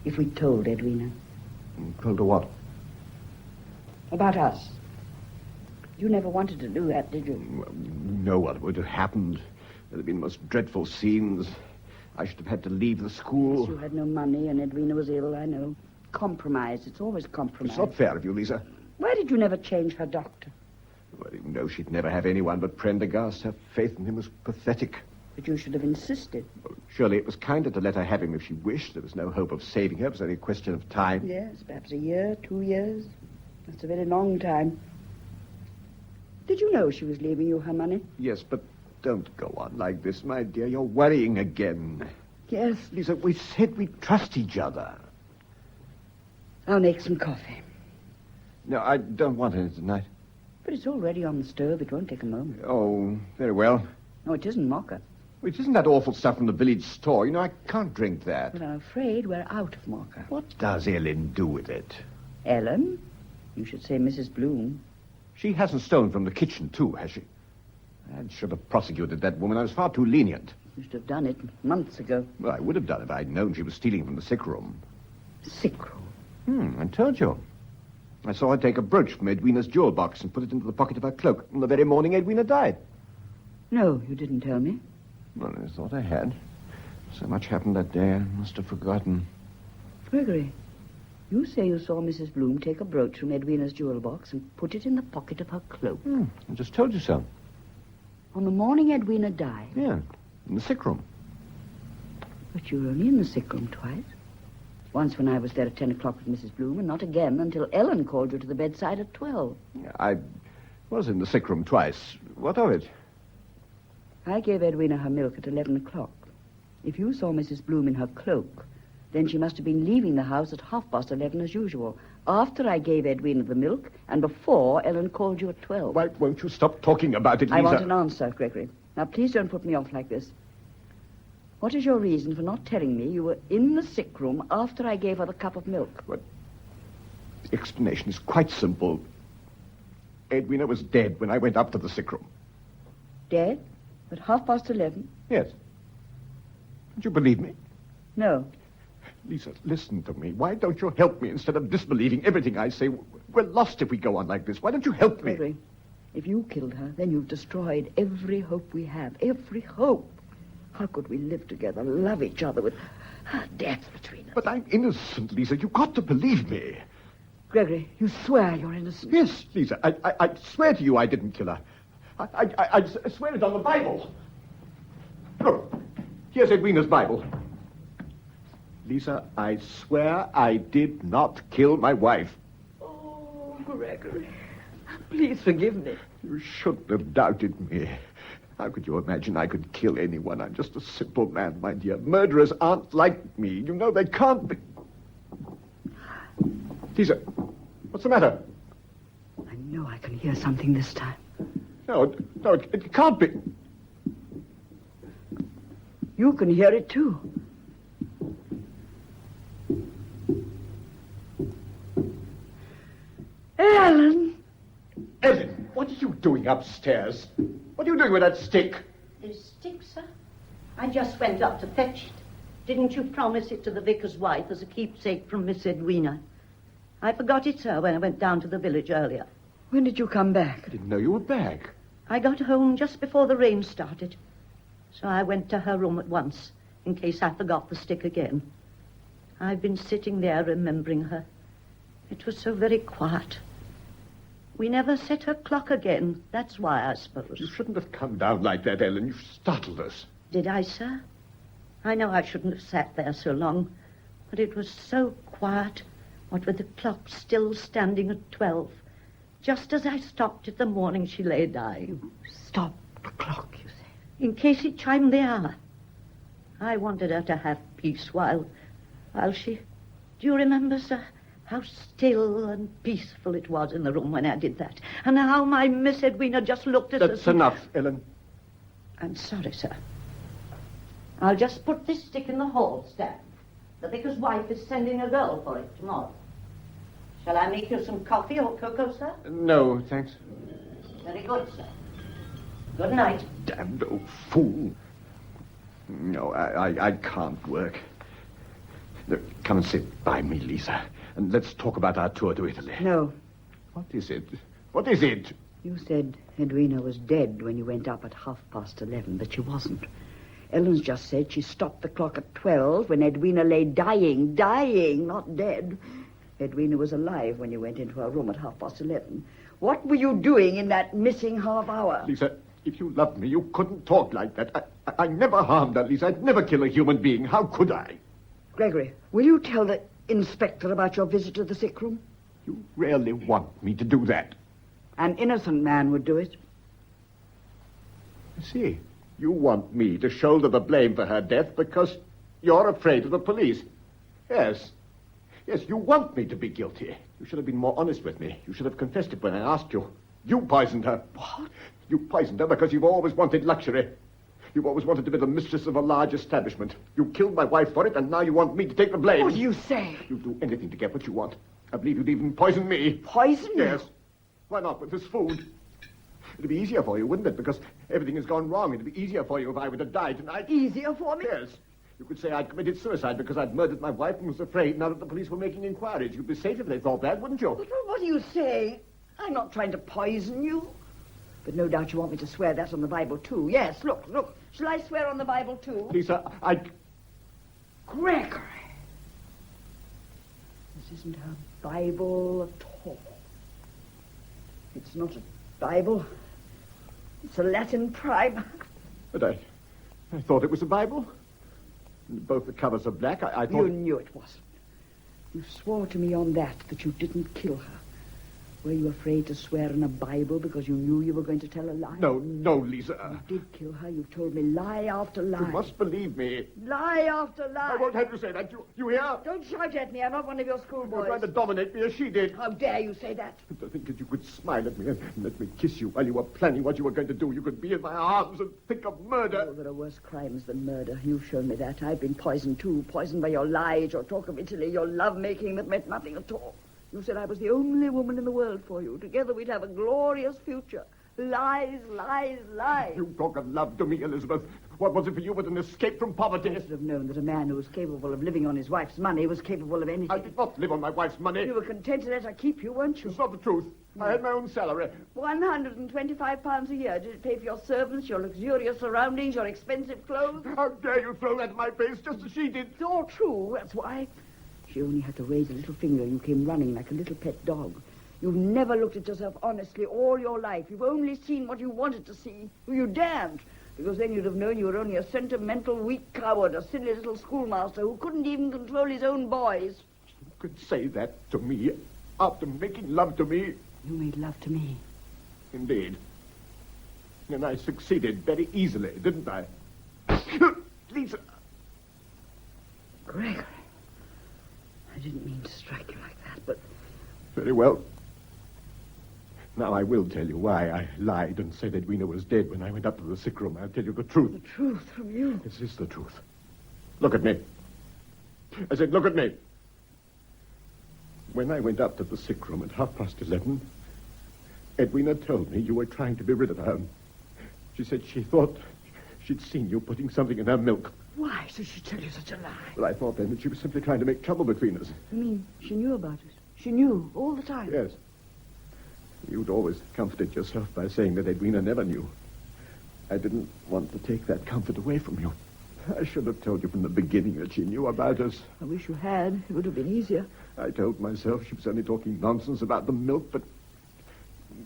if we told Edwina. Told her what? About us. You never wanted to do that, did you? Well, you know what would have happened. There'd have been most dreadful scenes. I should have had to leave the school. You had no money and Edwina was ill, I know. Compromise. It's always compromise. It's not fair of you, Lisa. Why did you never change her doctor? Well, you know she'd never have anyone but Prendergast. Her faith in him was pathetic. But you should have insisted. Well, surely it was kinder to let her have him if she wished. There was no hope of saving her. It was only a question of time. Yes, perhaps a year, 2 years. That's a very long time. Did you know she was leaving you her money? Yes, but don't go on like this, my dear. You're worrying again. Yes. Lisa, we said we'd trust each other. I'll make some coffee. No, I don't want any tonight. But it's already on the stove. It won't take a moment. Oh, very well. No, it isn't mocha. Which isn't that awful stuff from the village store. You know, I can't drink that. But I'm afraid we're out of mocha. What does Ellen do with it? Ellen? You should say Mrs. Bloom. She hasn't stolen from the kitchen, too, has she? I should have prosecuted that woman. I was far too lenient. You should have done it months ago. Well, I would have done it if I'd known she was stealing from the sick room. Sick room? I told you. I saw her take a brooch from Edwina's jewel box and put it into the pocket of her cloak on the very morning Edwina died. No, you didn't tell me. Well, I thought I had. So much happened that day, I must have forgotten. Gregory, you say you saw Mrs. Bloom take a brooch from Edwina's jewel box and put it in the pocket of her cloak. I just told you so. On the morning Edwina died. Yeah, in the sick room. But you were only in the sick room twice. Once when I was there at 10 o'clock with Mrs. Bloom, and not again until Ellen called you to the bedside at 12. Yeah, I was in the sick room twice. What of it? I gave Edwina her milk at 11 o'clock. If you saw Mrs. Bloom in her cloak, then she must have been leaving the house at 11:30 as usual, after I gave Edwina the milk and before Ellen called you at 12. Why won't you stop talking about it, Lisa? I want an answer, Gregory. Now, please don't put me off like this. What is your reason for not telling me you were in the sick room after I gave her the cup of milk? What? The explanation is quite simple. Edwina was dead when I went up to the sick room. Dead? At 11:30? Yes. Don't you believe me? No. Lisa, listen to me. Why don't you help me instead of disbelieving everything I say? We're lost if we go on like this. Why don't you help me? Gregory, if you killed her, then you've destroyed every hope we have. Every hope. How could we live together, love each other with death between us? But I'm innocent, Lisa. You've got to believe me. Gregory, you swear you're innocent. Yes, Lisa. I swear to you I didn't kill her. I swear it on the Bible. Look, here's Edwina's Bible. Lisa, I swear I did not kill my wife. Oh, Gregory, please forgive me. You shouldn't have doubted me. How could you imagine I could kill anyone? I'm just a simple man, my dear. Murderers aren't like me. You know they can't be. Lisa, what's the matter? I know I can hear something this time. No, it can't be. You can hear it, too. Ellen! Ellen, what are you doing upstairs? What are you doing with that stick? The stick, sir? I just went up to fetch it. Didn't you promise it to the vicar's wife as a keepsake from Miss Edwina? I forgot it, sir, when I went down to the village earlier. When did you come back? I didn't know you were back. I got home just before the rain started. So I went to her room at once, in case I forgot the stick again. I've been sitting there remembering her. It was so very quiet. We never set her clock again. That's why, I suppose. You shouldn't have come down like that, Ellen. You startled us. Did I, sir? I know I shouldn't have sat there so long, but it was so quiet, what with the clock still standing at 12, just as I stopped it the morning she lay dying. Stop the clock, you say? In case it chimed the hour. I wanted her to have peace while she... Do you remember, sir, how still and peaceful it was in the room when I did that? And how my Miss Edwina just looked at us... That's enough, Ellen. I'm sorry, sir. I'll just put this stick in the hall stand. The vicar's wife is sending a girl for it tomorrow. Shall I make you some coffee or cocoa, sir? No, thanks. Very good, sir. Good night. Damned old fool. No, I can't work. Look, come and sit by me, Lisa, and let's talk about our tour to Italy. No. What is it? What is it? You said Edwina was dead when you went up at 11:30, but she wasn't. Ellen's just said she stopped the clock at 12 when Edwina lay dying, not dead. Edwina was alive when you went into her room at 11:30. What were you doing in that missing half hour? Lisa, if you loved me, you couldn't talk like that. I never harmed her, Lisa. I'd never kill a human being. How could I? Gregory, will you tell the inspector about your visit to the sick room? You really want me to do that? An innocent man would do it. I see. You want me to shoulder the blame for her death because you're afraid of the police. Yes. Yes, you want me to be guilty. You should have been more honest with me. You should have confessed it when I asked you. You poisoned her. What? You poisoned her because you've always wanted luxury. You've always wanted to be the mistress of a large establishment. You killed my wife for it, and now you want me to take the blame. What do you say? You'd do anything to get what you want. I believe you'd even poison me. Poison you? Yes. Why not with this food? It'd be easier for you, wouldn't it? Because everything has gone wrong. It'd be easier for you if I were to die tonight. Easier for me? Yes. You could say I'd committed suicide because I'd murdered my wife and was afraid now that the police were making inquiries. You'd be safe if they thought that, wouldn't you? But what are you saying? I'm not trying to poison you. But no doubt you want me to swear that on the Bible, too. Yes, look. Shall I swear on the Bible, too? Lisa, Gregory. This isn't a Bible at all. It's not a Bible. It's a Latin primer. But I thought it was a Bible. Both the covers are black. I thought... You knew it wasn't. You swore to me on that you didn't kill her. Were you afraid to swear in a Bible because you knew you were going to tell a lie? No, Lisa. You did kill her. You've told me lie after lie. You must believe me. Lie after lie. I won't have you say that. You hear? Don't shout at me. I'm not one of your You're schoolboys. trying to dominate me as she did. How dare you say that? To think that you could smile at me and let me kiss you while you were planning what you were going to do. You could be in my arms and think of murder. Oh, there are worse crimes than murder. You've shown me that. I've been poisoned, too. Poisoned by your lies, your talk of Italy, your love-making that meant nothing at all. You said I was the only woman in the world for you. Together we'd have a glorious future. Lies, lies, lies. You talk of love to me, Elizabeth. What was it for you but an escape from poverty? I should have known that a man who was capable of living on his wife's money was capable of anything. I did not live on my wife's money. You were content to let her keep you, weren't you? It's not the truth. I had my own salary. £125 a year. Did it pay for your servants, your luxurious surroundings, your expensive clothes? How dare you throw that in my face just as she did? It's all true, that's why. She only had to raise a little finger. You came running like a little pet dog. You've never looked at yourself honestly all your life. You've only seen what you wanted to see. You daren't, because then you'd have known you were only a sentimental, weak coward, a silly little schoolmaster who couldn't even control his own boys. You could say that to me. after making love to me. You made love to me. Indeed. And I succeeded very easily, didn't I? Lisa. Gregory. I didn't mean to strike you like that, but... Very well. Now I will tell you why I lied and said Edwina was dead when I went up to the sick room. I'll tell you the truth. The truth from you. This is the truth. Look at me. I said, look at me. When I went up to the sick room at 11:30, Edwina told me you were trying to be rid of her. She said she thought she'd seen you putting something in her milk. Why should she tell you such a lie? Well, I thought then that she was simply trying to make trouble between us. You mean she knew about it? She knew all the time? Yes. You'd always comforted yourself by saying that Edwina never knew. I didn't want to take that comfort away from you. I should have told you from the beginning that she knew about us. I wish you had. It would have been easier. I told myself she was only talking nonsense about the milk, but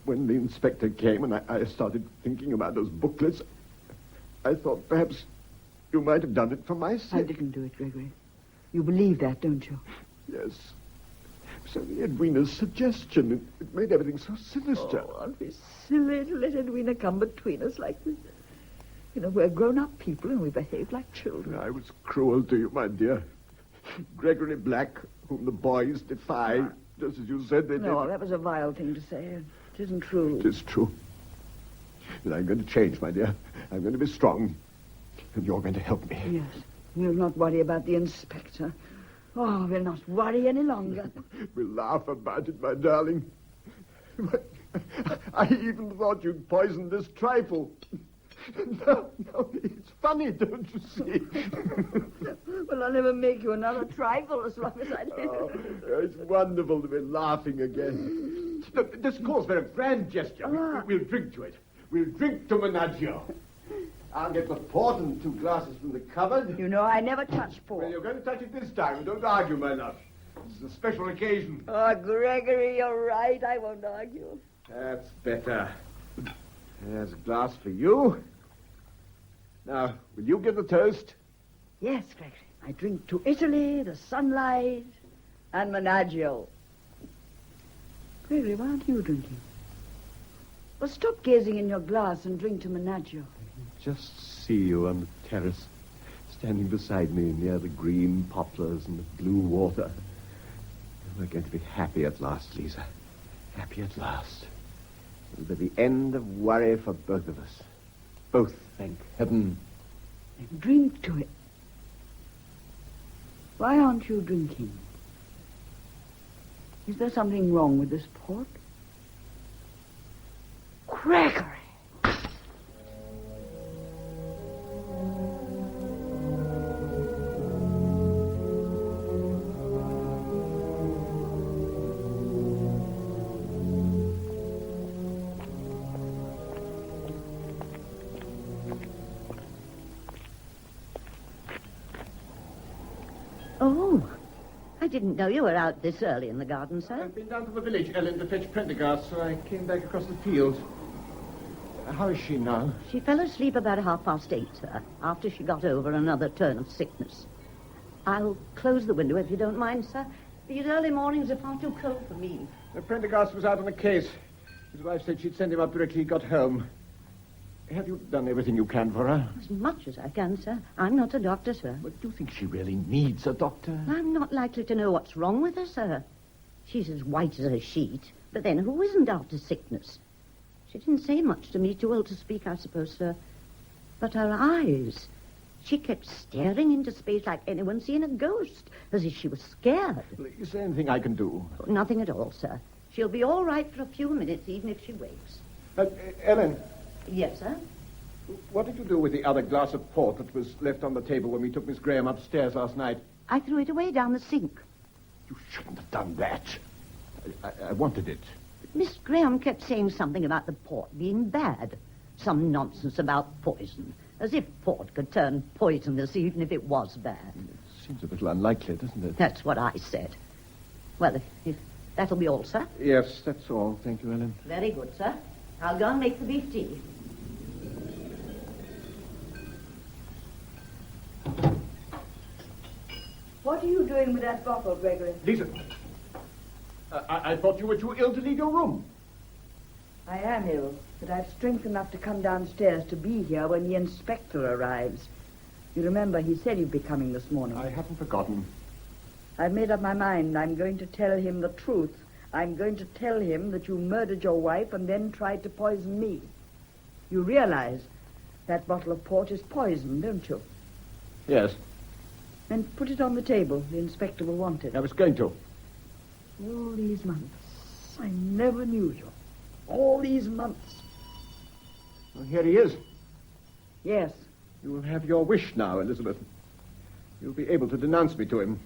when the inspector came and I started thinking about those booklets, I thought perhaps you might have done it for my sake. I didn't do it, Gregory. You believe that, don't you? Yes. So Edwina's suggestion, it made everything so sinister. Oh, aren't we silly to let Edwina come between us like this? You know, we're grown-up people and we behave like children. I was cruel to you, my dear. Gregory Black, whom the boys defy, just as you said they did. No, that was a vile thing to say. It isn't true. It is true. But I'm going to change, my dear. I'm going to be strong. And you're going to help me. Yes. We'll not worry about the inspector. Oh, we'll not worry any longer. We'll laugh about it, my darling. I even thought you'd poisoned this trifle. No, it's funny, don't you see? Well, I'll never make you another trifle as long as I live. Oh, it's wonderful to be laughing again. Look, this calls for a grand gesture. We'll drink to it. We'll drink to Menaggio. I'll get the port and 2 glasses from the cupboard. You know I never touch port. Well, you're going to touch it this time. Don't argue, my love. It's a special occasion. Oh, Gregory, you're right. I won't argue. That's better. There's a glass for you. Now, will you give the toast? Yes, Gregory. I drink to Italy, the sunlight, and Menaggio. Gregory, why aren't you drinking? Well, stop gazing in your glass and drink to Menaggio. Just see you on the terrace, standing beside me near the green poplars and the blue water. We're going to be happy at last, Lisa. Happy at last. It'll be the end of worry for both of us. Both, thank heaven. Then drink to it. Why aren't you drinking? Is there something wrong with this port? Gregory! Oh, I didn't know you were out this early in the garden, sir. I've been down to the village, Ellen, to fetch Prendergast, so I came back across the field. How is she now? She fell asleep about 8:30, sir, after she got over another turn of sickness. I'll close the window if you don't mind, sir. These early mornings are far too cold for me. Prendergast was out on a case. His wife said she'd send him up directly he got home. Have you done everything you can for her? As much as I can, sir. I'm not a doctor, sir. But do you think she really needs a doctor? I'm not likely to know what's wrong with her, sir. She's as white as a sheet. But then who isn't after sickness? She didn't say much to me, too ill to speak, I suppose, sir. But her eyes... She kept staring into space like anyone seeing a ghost, as if she was scared. Is there anything I can do? Nothing at all, sir. She'll be all right for a few minutes, even if she wakes. Ellen, Yes, sir? what did you do with the other glass of port that was left on the table when we took Miss Graham upstairs last night? I threw it away down the sink. You shouldn't have done that. I wanted it. Miss Graham kept saying something about the port being bad. Some nonsense about poison. As if port could turn poisonous even if it was bad. It seems a little unlikely, doesn't it? That's what I said. Well, if that'll be all, sir. Yes, that's all. Thank you, Ellen. Very good, sir. I'll go and make the beef tea. What are you doing with that bottle, Gregory? Lisa. I thought you were too ill to leave your room. I am ill, but I've strength enough to come downstairs to be here when the inspector arrives. You remember he said he'd be coming this morning. I haven't forgotten. I've made up my mind. I'm going to tell him the truth. I'm going to tell him that you murdered your wife and then tried to poison me. You realize that bottle of port is poison, don't you? Yes, Then put it on the table. The inspector will want it. I was going to. All these months, I never knew you. All these months. Well, here he is. Yes. You will have your wish now, Elizabeth. You'll be able to denounce me to him.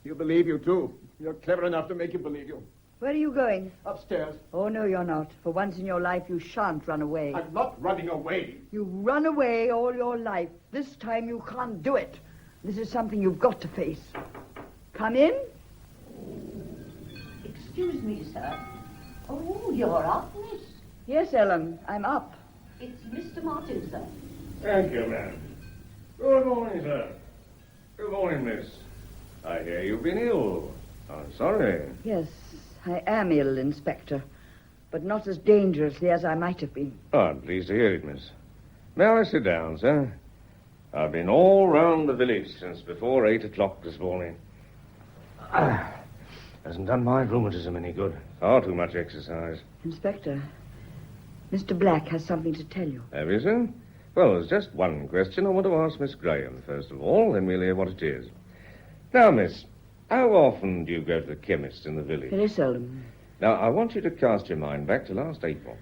He'll believe you, too. You're clever enough to make him believe you. Where are you going? Upstairs. Oh, no, you're not. For once in your life, you shan't run away. I'm not running away. You run away all your life. This time you can't do it. This is something you've got to face. Come in. Excuse me, sir. Oh, you're up, miss. Yes, Ellen, I'm up. It's Mr. Martin, sir. Thank you, ma'am. Good morning, sir. Good morning, miss. I hear you've been ill. I'm sorry. Yes, I am ill, Inspector, but not as dangerously as I might have been. Oh, I'm pleased to hear it, miss. May I sit down, sir? I've been all round the village since before 8 o'clock this morning. Hasn't done my rheumatism any good. Far too much exercise. Inspector, Mr. Black has something to tell you. Have you, sir? Well, there's just one question I want to ask Miss Graham, first of all, then we'll hear what it is. Now, miss, how often do you go to the chemist in the village? Very seldom. Now, I want you to cast your mind back to last April.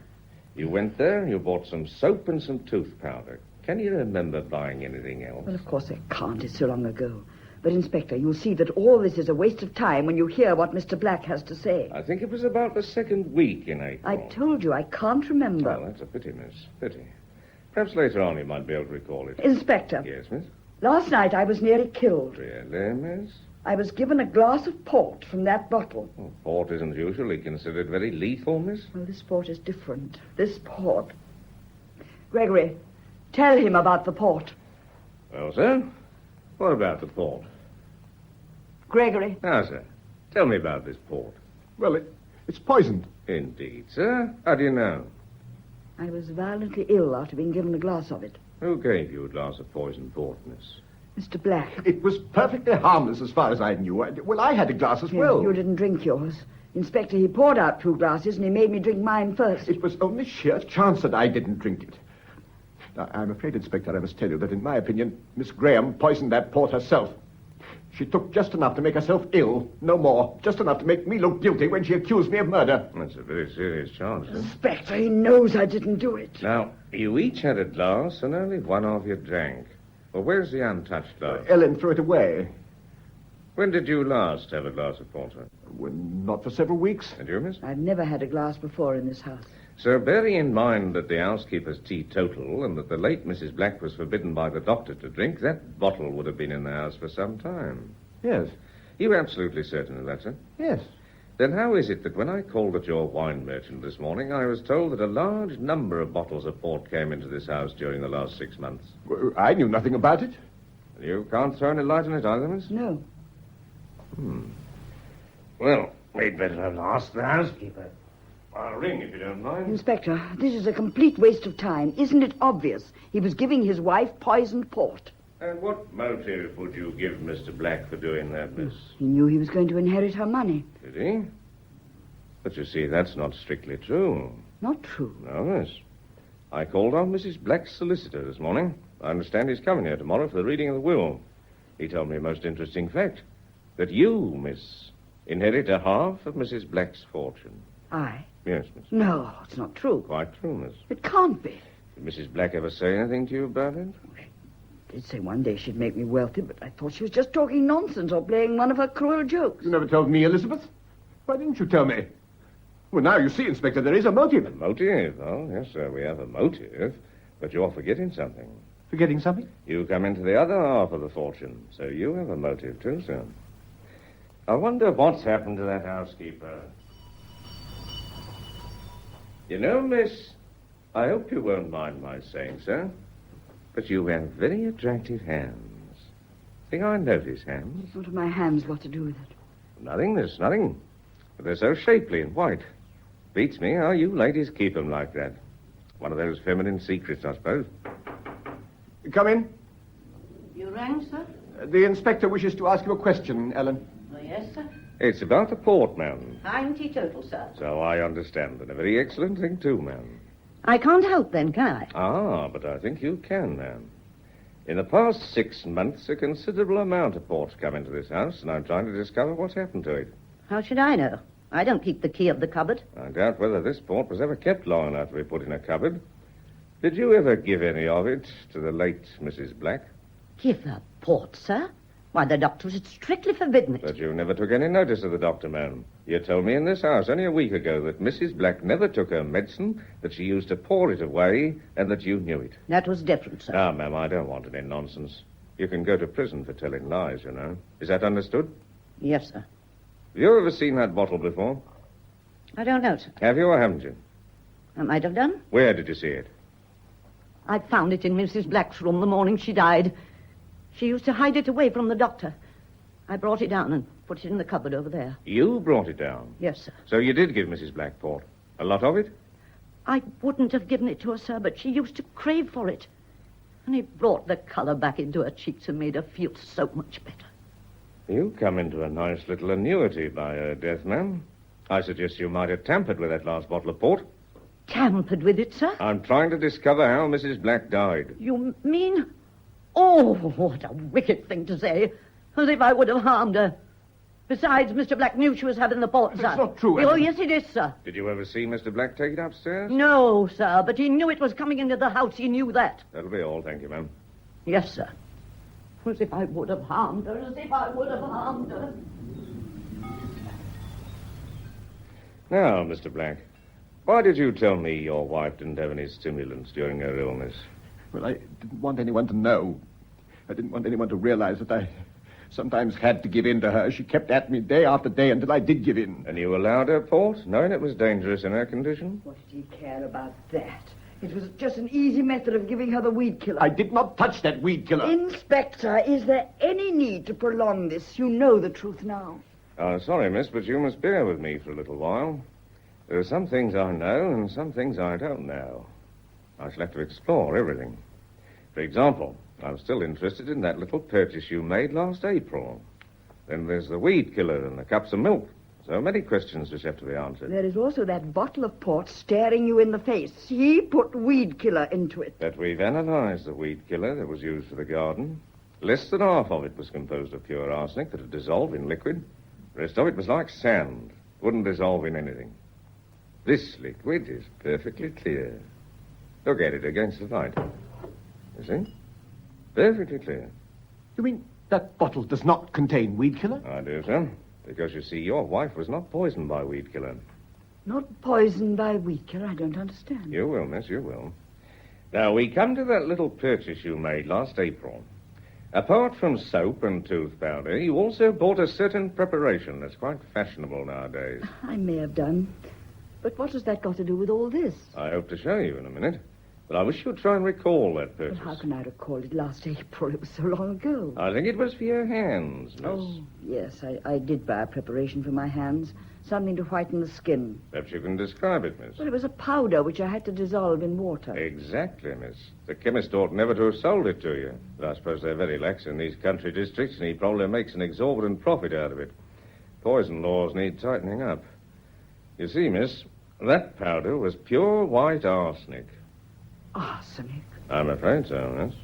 You went there and you bought some soap and some tooth powder. Can you remember buying anything else? Well, of course I can't. It's so long ago. But, Inspector, you'll see that all this is a waste of time when you hear what Mr. Black has to say. I think it was about the second week in April. I told you I can't remember. Well, that's a pity, miss. Pity. Perhaps later on you might be able to recall it. Inspector, Yes, miss? last night I was nearly killed. Really, miss? I was given a glass of port from that bottle. Well, port isn't usually considered very lethal, miss. Well, this port is different. This port. Gregory, tell him about the port. Well, sir, what about the port? Gregory. Now, sir, tell me about this port. Well, it's poisoned. Indeed, sir. How do you know? I was violently ill after being given a glass of it. Who gave you a glass of poisoned port, miss? Mr. Black. It was perfectly harmless as far as I knew. Well, I had a glass as well. You didn't drink yours. Inspector, he poured out 2 glasses and he made me drink mine first. It was only sheer chance that I didn't drink it. Now, I'm afraid, Inspector, I must tell you that, in my opinion, Miss Graham poisoned that port herself. She took just enough to make herself ill, no more. Just enough to make me look guilty when she accused me of murder. That's a very serious charge, sir. Inspector, he knows I didn't do it. Now, you each had a glass and only one of you drank. Well, where's the untouched glass? Ellen threw it away. When did you last have a glass of porter? Well, not for several weeks. And you, miss? I've never had a glass before in this house. Sir, bearing in mind that the housekeeper's teetotal and that the late Mrs. Black was forbidden by the doctor to drink, that bottle would have been in the house for some time. Yes. You're absolutely certain of that, sir? Yes. Then how is it that when I called at your wine merchant this morning, I was told that a large number of bottles of port came into this house during the last 6 months? Well, I knew nothing about it. You can't throw any light on it either, miss? No. Well, we'd better have asked the housekeeper. I'll ring if you don't mind. Inspector, this is a complete waste of time. Isn't it obvious? He was giving his wife poisoned port. And what motive would you give Mr. Black for doing that, miss? He knew he was going to inherit her money. Did he? But you see, that's not strictly true. Not true. No, miss. I called on Mrs. Black's solicitor this morning. I understand he's coming here tomorrow for the reading of the will. He told me a most interesting fact. That you, miss, inherit a half of Mrs. Black's fortune. I? Yes, miss. No, it's not true. Quite true, miss. It can't be. Did Mrs. Black ever say anything to you about it? She did say one day she'd make me wealthy, but I thought she was just talking nonsense or playing one of her cruel jokes. You never told me, Elizabeth. Why didn't you tell me? Well, now you see, Inspector, there is a motive. A motive? Oh, yes, sir, we have a motive. But you're forgetting something. Forgetting something? You come into the other half of the fortune, so you have a motive too, sir. I wonder what's happened to that housekeeper. You know, miss, I hope you won't mind my saying so, but you have very attractive hands. Think I notice hands? What have my hands got to do with it? Nothing, miss, nothing. But they're so shapely and white. Beats me how you ladies keep 'em like that. One of those feminine secrets, I suppose. Come in. You rang, sir? The inspector wishes to ask you a question, Ellen. Oh, yes, sir. It's about the port, ma'am. I'm teetotal, sir. So I understand, and a very excellent thing, too, ma'am. I can't help then, can I? Ah, but I think you can, ma'am. In the past 6 months, a considerable amount of port's come into this house, and I'm trying to discover what's happened to it. How should I know? I don't keep the key of the cupboard. I doubt whether this port was ever kept long enough to be put in a cupboard. Did you ever give any of it to the late Mrs. Black? Give her port, sir? Why, the doctor had strictly forbidden it. But you never took any notice of the doctor, ma'am. You told me in this house only a week ago that Mrs. Black never took her medicine, that she used to pour it away, and that you knew it. That was different, sir. Ah, ma'am, I don't want any nonsense. You can go to prison for telling lies, you know. Is that understood? Yes, sir. Have you ever seen that bottle before? I don't know, sir. Have you or haven't you? I might have done. Where did you see it? I found it in Mrs. Black's room the morning she died. She used to hide it away from the doctor. I brought it down and put it in the cupboard over there. You brought it down. Yes, sir. So you did give Mrs. Black port. A lot of it? I wouldn't have given it to her, sir, but she used to crave for it. And it brought the colour back into her cheeks and made her feel so much better. You come into a nice little annuity by her death, ma'am. I suggest you might have tampered with that last bottle of port. Tampered with it, sir? I'm trying to discover how Mrs. Black died. You mean... Oh, what a wicked thing to say. As if I would have harmed her. Besides, Mr. Black knew she was having the port, sir. That's not true, Oh, Ellen. yes, it is, sir. Did you ever see Mr. Black take it upstairs? No, sir, but he knew it was coming into the house. He knew that. That'll be all, thank you, ma'am. Yes, sir. As if I would have harmed her, as if I would have harmed her. Now, Mr. Black, why did you tell me your wife didn't have any stimulants during her illness? Well, I didn't want anyone to know. I didn't want anyone to realize that I sometimes had to give in to her. She kept at me day after day until I did give in. And you allowed her port, knowing it was dangerous in her condition? What did he care about that? It was just an easy method of giving her the weed killer. I did not touch that weed killer. Inspector, is there any need to prolong this? You know the truth now. Oh, sorry, miss, but you must bear with me for a little while. There are some things I know and some things I don't know. I shall have to explore everything. For example, I'm still interested in that little purchase you made last April. Then there's the weed killer and the cups of milk. So many questions which have to be answered. There is also that bottle of port staring you in the face. He put weed killer into it. But we've analyzed the weed killer that was used for the garden. Less than half of it was composed of pure arsenic that had dissolved in liquid. The rest of it was like sand. Wouldn't dissolve in anything. This liquid is perfectly clear. Look at it against the light. You see? Perfectly clear. You mean that bottle does not contain weed killer? I do, sir. Because, you see, your wife was not poisoned by weed killer. Not poisoned by weed killer? I don't understand. You will, miss, you will. Now, we come to that little purchase you made last April. Apart from soap and tooth powder, you also bought a certain preparation that's quite fashionable nowadays. I may have done. But what has that got to do with all this? I hope to show you in a minute. But I wish you'd try and recall that But purchase. how can I recall it last April? It was so long ago. I think it was for your hands, miss. Oh, yes, I did buy a preparation for my hands. Something to whiten the skin. Perhaps you can describe it, miss. Well, it was a powder which I had to dissolve in water. Exactly, miss. The chemist ought never to have sold it to you. But I suppose they're very lax in these country districts, and he probably makes an exorbitant profit out of it. Poison laws need tightening up. You see, miss, that powder was pure white arsenic. Arsenic? I'm afraid so, miss.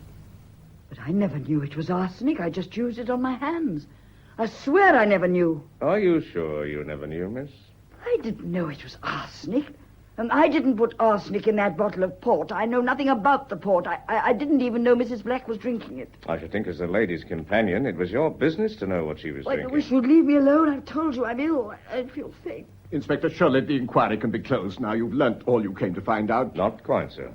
But I never knew it was arsenic. I just used it on my hands. I swear I never knew. Are you sure you never knew, miss? I didn't know it was arsenic. And I didn't put arsenic in that bottle of port. I know nothing about the port. I didn't even know Mrs. Black was drinking it. I should think as a lady's companion, it was your business to know what she was Well, I drinking. wish you'd leave me alone. I've told you I'm ill. I feel faint. Inspector, surely the inquiry can be closed now. You've learnt all you came to find out. Not quite, sir.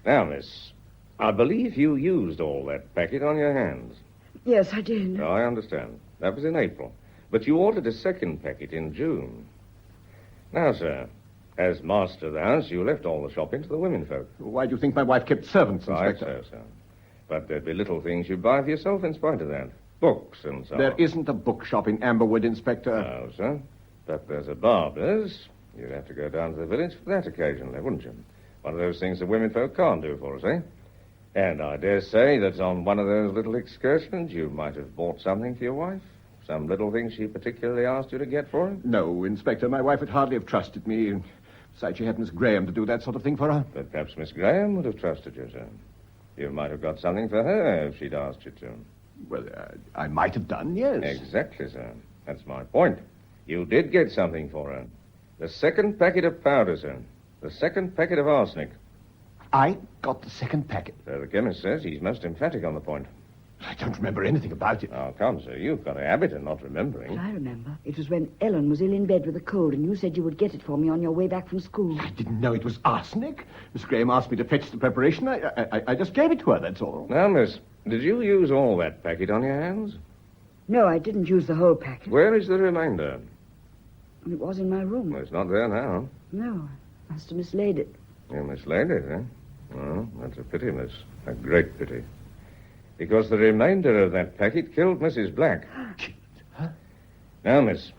Now, miss, I believe you used all that packet on your hands. Yes, I did. Oh, I understand. That was in April. But you ordered a second packet in June. Now, sir, as master of the house, you left all the shopping to the women folk. Why do you think my wife kept servants, Right, Inspector? so, sir. But there'd be little things you'd buy for yourself in spite of that. Books and so There on. isn't a bookshop in Amberwood, Inspector. No, sir. But there's a barber's. You'd have to go down to the village for that occasionally, wouldn't you? One of those things that women folk can't do for us, eh? And I dare say that on one of those little excursions you might have bought something for your wife. Some little thing she particularly asked you to get for her? No, Inspector, my wife would hardly have trusted me. Besides, she had Miss Graham to do that sort of thing for her. But perhaps Miss Graham would have trusted you, sir. You might have got something for her if she'd asked you to. Well, I might have done, yes. Exactly, sir. That's my point. You did get something for her. The second packet of powder, sir. The second packet of arsenic. I got the second packet. So the chemist says he's most emphatic on the point. I don't remember anything about it. Oh, come, sir. You've got a habit of not remembering. I remember. It was when Ellen was ill in bed with a cold, and you said you would get it for me on your way back from school. I didn't know it was arsenic. Miss Graham asked me to fetch the preparation. I just gave it to her, that's all. Now, miss, did you use all that packet on your hands? No, I didn't use the whole packet. Where is the remainder? It was in my room. Well, it's not there now. No, I must have mislaid it. You mislaid it, eh? Well, that's a pity, miss. A great pity. Because the remainder of that packet killed Mrs. Black. Huh? Now, miss,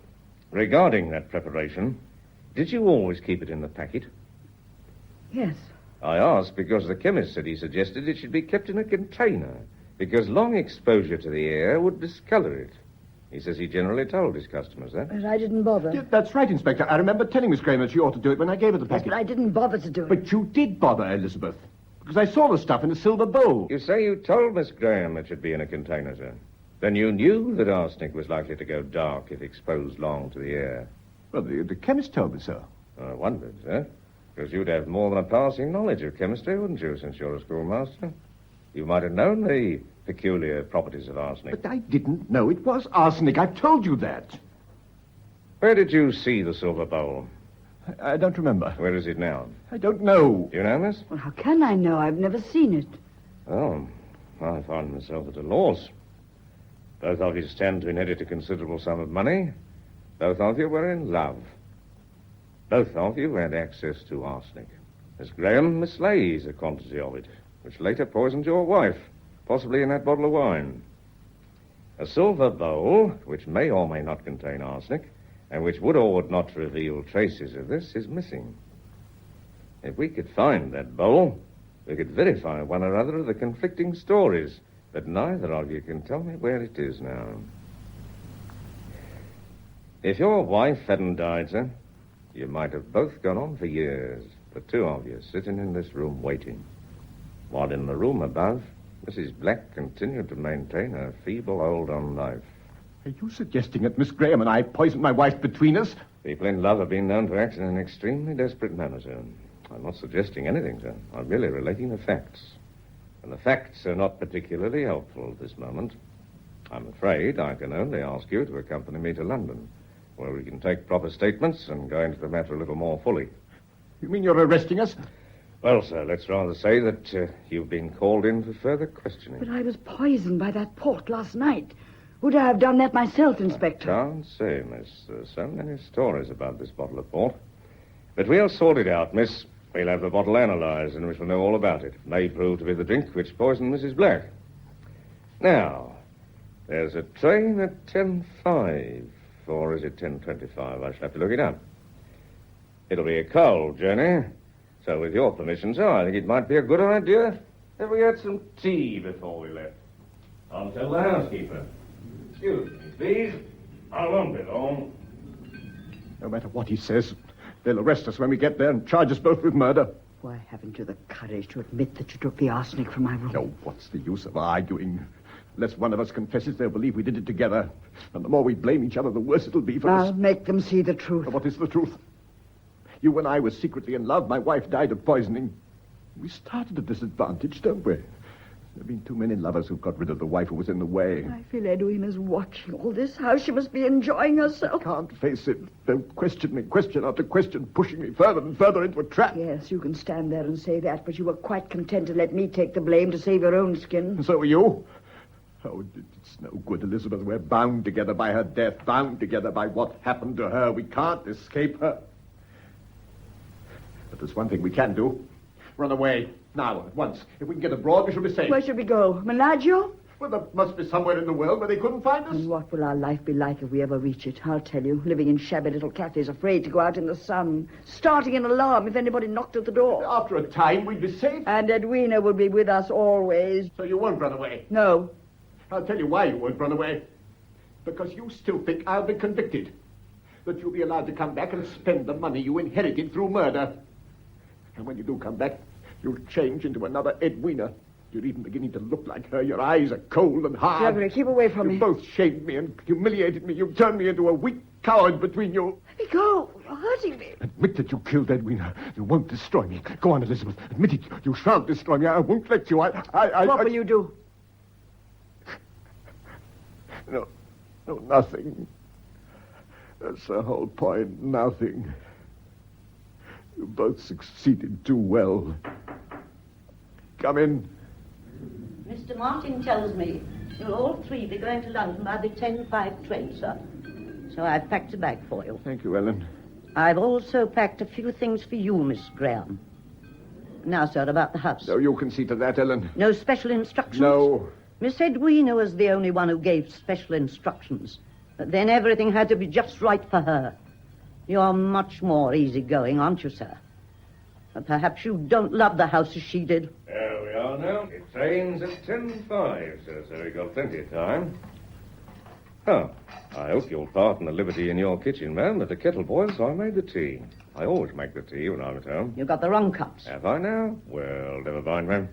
regarding that preparation, did you always keep it in the packet? Yes. I asked because the chemist said he suggested it should be kept in a container, because long exposure to the air would discolor it. He says he generally told his customers that. But I didn't bother. Yeah, that's right, Inspector. I remember telling Miss Graham that she ought to do it when I gave her the Yes, packet. but I didn't bother to do it. But you did bother, Elizabeth. Because I saw the stuff in a silver bowl. You say you told Miss Graham it should be in a container, sir. Then you knew that arsenic was likely to go dark if exposed long to the air. Well, the chemist told me so. I wondered, sir. Because you'd have more than a passing knowledge of chemistry, wouldn't you, since you're a schoolmaster? You might have known the peculiar properties of arsenic. But I didn't know it was arsenic. I've told you that. Where did you see the silver bowl? I don't remember. Where is it now? I don't know. Do you know, miss? Well, how can I know? I've never seen it. Oh, I find myself at a loss. Both of you stand to inherit a considerable sum of money. Both of you were in love. Both of you had access to arsenic. Miss Graham mislays a quantity of it, which later poisoned your wife, possibly in that bottle of wine. A silver bowl, which may or may not contain arsenic, and which would or would not reveal traces of this, is missing. If we could find that bowl, we could verify one or other of the conflicting stories, but neither of you can tell me where it is now. If your wife hadn't died, sir, you might have both gone on for years, the two of you sitting in this room waiting, while in the room above, Mrs. Black continued to maintain her feeble hold on life. Are you suggesting that Miss Graham and I poisoned my wife between us? People in love have been known to act in an extremely desperate manner, sir. I'm not suggesting anything, sir. I'm merely relating the facts. And the facts are not particularly helpful at this moment. I'm afraid I can only ask you to accompany me to London, where we can take proper statements and go into the matter a little more fully. You mean you're arresting us? Well, sir, let's rather say that you've been called in for further questioning. But I was poisoned by that port last night. Would I have done that myself, Inspector? Can't say, miss. There's so many stories about this bottle of port. But we'll sort it out, miss. We'll have the bottle analyzed, and we shall know all about it. It may prove to be the drink which poisoned Mrs. Black. Now, there's a train at 10:05, or is it 10:25? I shall have to look it up. It'll be a cold journey, so with your permission, sir, I think it might be a good idea if we had some tea before we left. I'll tell the housekeeper. Excuse me, please. I won't be long. No matter what he says, they'll arrest us when we get there and charge us both with murder. Why haven't you the courage to admit that you took the arsenic from my room? No, what's the use of arguing? Unless one of us confesses, they'll believe we did it together. And the more we blame each other, the worse it'll be for I'll us. make them see the truth. What is the truth? You and I were secretly in love. My wife died of poisoning. We started at disadvantage, don't we? There have been too many lovers who've got rid of the wife who was in the way. I feel Edwina's watching all this. How she must be enjoying herself. Can't face it. They'll question me, question after question, pushing me further and further into a trap. Yes, you can stand there and say that, but you were quite content to let me take the blame to save your own skin. And so are you. Oh, it's no good, Elizabeth. We're bound together by her death, bound together by what happened to her. We can't escape her. But there's one thing we can do. Run away. Now, at once. If we can get abroad, we shall be safe. Where should we go? Menaggio? Well, there must be somewhere in the world where they couldn't find us. And what will our life be like if we ever reach it? I'll tell you, living in shabby little cafes, afraid to go out in the sun, starting an alarm if anybody knocked at the door. After a time, we'd be safe. And Edwina will be with us always. So you won't run away. No. I'll tell you why you won't run away. Because you still think I'll be convicted. That you'll be allowed to come back and spend the money you inherited through murder. And when you do come back, you'll change into another Edwina. You're even beginning to look like her. Your eyes are cold and hard. Gregory, keep away from me. You both shamed me and humiliated me. You turned me into a weak coward between you. Let me go. You're hurting me. Admit that you killed Edwina. You won't destroy me. Go on, Elizabeth. Admit it. You shan't destroy me. I won't let you. What will you do? No, nothing. That's the whole point. Nothing. You both succeeded too well. Come in. Mr. Martin tells me you'll all three be going to London by the 10:05 train, sir. So I've packed a bag for you. Thank you, Ellen. I've also packed a few things for you, Miss Graham. Now, sir, about the house. No, you can see to that, Ellen. No special instructions? No. Miss Edwina was the only one who gave special instructions. But then everything had to be just right for her. You're much more easygoing, aren't you, sir? But perhaps you don't love the house as she did. There we are now. It trains at 10:05, sir, so we've got plenty of time. Oh, I hope you'll pardon the liberty in your kitchen, ma'am, but the kettle boils, so I made the tea. I always make the tea when I'm at home. You got the wrong cups. Have I now? Well, never mind, ma'am.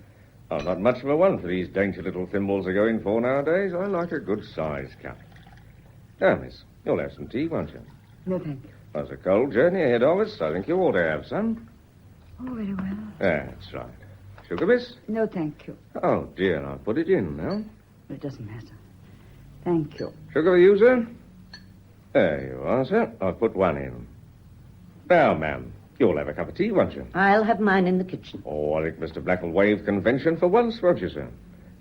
I'm not much of a one for these dainty little thimbles are going for nowadays. I like a good-sized cup. Now, miss, you'll have some tea, won't you? No, thank you. There's a cold journey ahead of us. I think you ought to have some. Oh, very well. That's right. Sugar, miss? No, thank you. Oh, dear, I'll put it in now. It doesn't matter. Thank you. Sugar for you, sir? There you are, sir. I'll put one in. Now, ma'am, you'll have a cup of tea, won't you? I'll have mine in the kitchen. Oh, I think Mr. Black will waive convention for once, won't you, sir?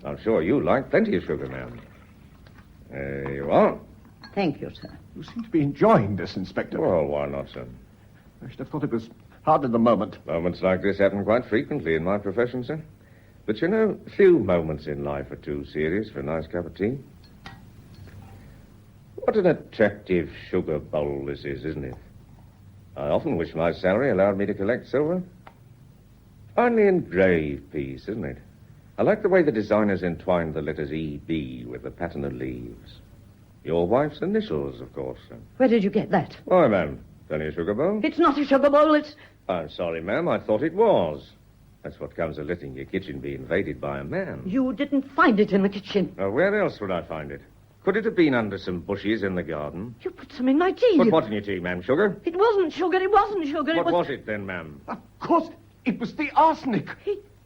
I'm sure you like plenty of sugar, ma'am. There you are. Thank you, sir. You seem to be enjoying this, Inspector. Well, why not, sir? I should have thought it was hard in the moment. Moments like this happen quite frequently in my profession, sir. But you know, few moments in life are too serious for a nice cup of tea. What an attractive sugar bowl this is, isn't it? I often wish my salary allowed me to collect silver. Finely engraved piece, isn't it? I like the way the designers entwined the letters E.B. with the pattern of leaves. Your wife's initials, of course, sir. Where did you get that? Why, ma'am, it's only a sugar bowl. It's not a sugar bowl, it's... I'm sorry, ma'am, I thought it was. That's what comes of letting your kitchen be invaded by a man. You didn't find it in the kitchen. Where else would I find it? Could it have been under some bushes in the garden? You put some in my tea. Put what in your tea, ma'am? Sugar? It wasn't sugar, it wasn't sugar. What was it then, ma'am? Of course, it was the arsenic.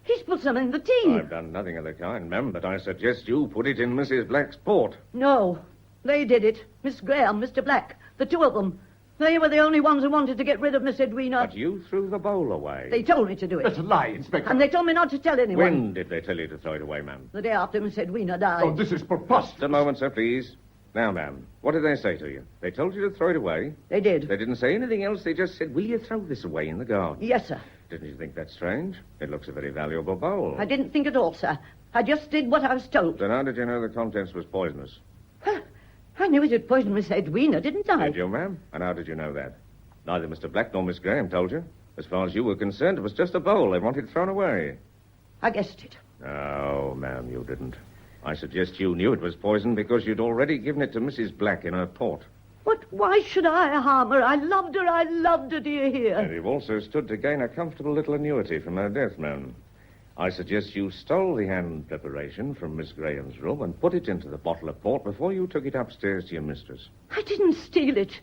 He's put some in the tea. I've done nothing of the kind, ma'am, but I suggest you put it in Mrs. Black's port. No, they did it. Miss Graham, Mr. Black, the two of them. They were the only ones who wanted to get rid of Miss Edwina. But you threw the bowl away. They told me to do it. That's a lie, Inspector. And they told me not to tell anyone. When did they tell you to throw it away, ma'am? The day after Miss Edwina died. Oh, this is preposterous. Just a moment, sir, please. Now, ma'am, what did they say to you? They told you to throw it away? They did. They didn't say anything else. They just said, will you throw this away in the garden? Yes, sir. Didn't you think that strange? It looks a very valuable bowl. I didn't think at all, sir. I just did what I was told. Then how did you know the contents was poisonous? I knew it had poisoned Miss Edwina, didn't I? Did you, ma'am? And how did you know that? Neither Mr. Black nor Miss Graham told you. As far as you were concerned, it was just a bowl they wanted thrown away. I guessed it. No, ma'am, you didn't. I suggest you knew it was poison because you'd already given it to Mrs. Black in her port. But why should I harm her? I loved her, do you hear? And you've also stood to gain a comfortable little annuity from her death, ma'am. I suggest you stole the hand preparation from Miss Graham's room and put it into the bottle of port before you took it upstairs to your mistress. I didn't steal it.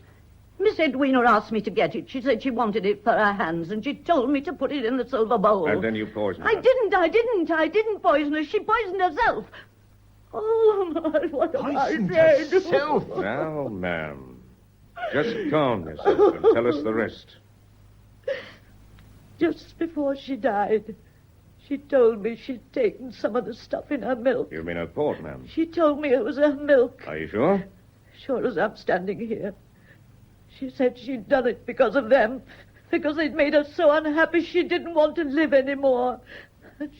Miss Edwina asked me to get it. She said she wanted it for her hands, and she told me to put it in the silver bowl. And then you poisoned her. I didn't poison her. She poisoned herself. Oh, my, what have I Poisoned said? herself? Now, ma'am, just calm yourself and tell us the rest. Just before she died, she told me she'd taken some of the stuff in her milk. You mean her port, ma'am? She told me it was her milk. Are you sure? Sure as I'm standing here. She said she'd done it because of them, because they'd made her so unhappy she didn't want to live anymore.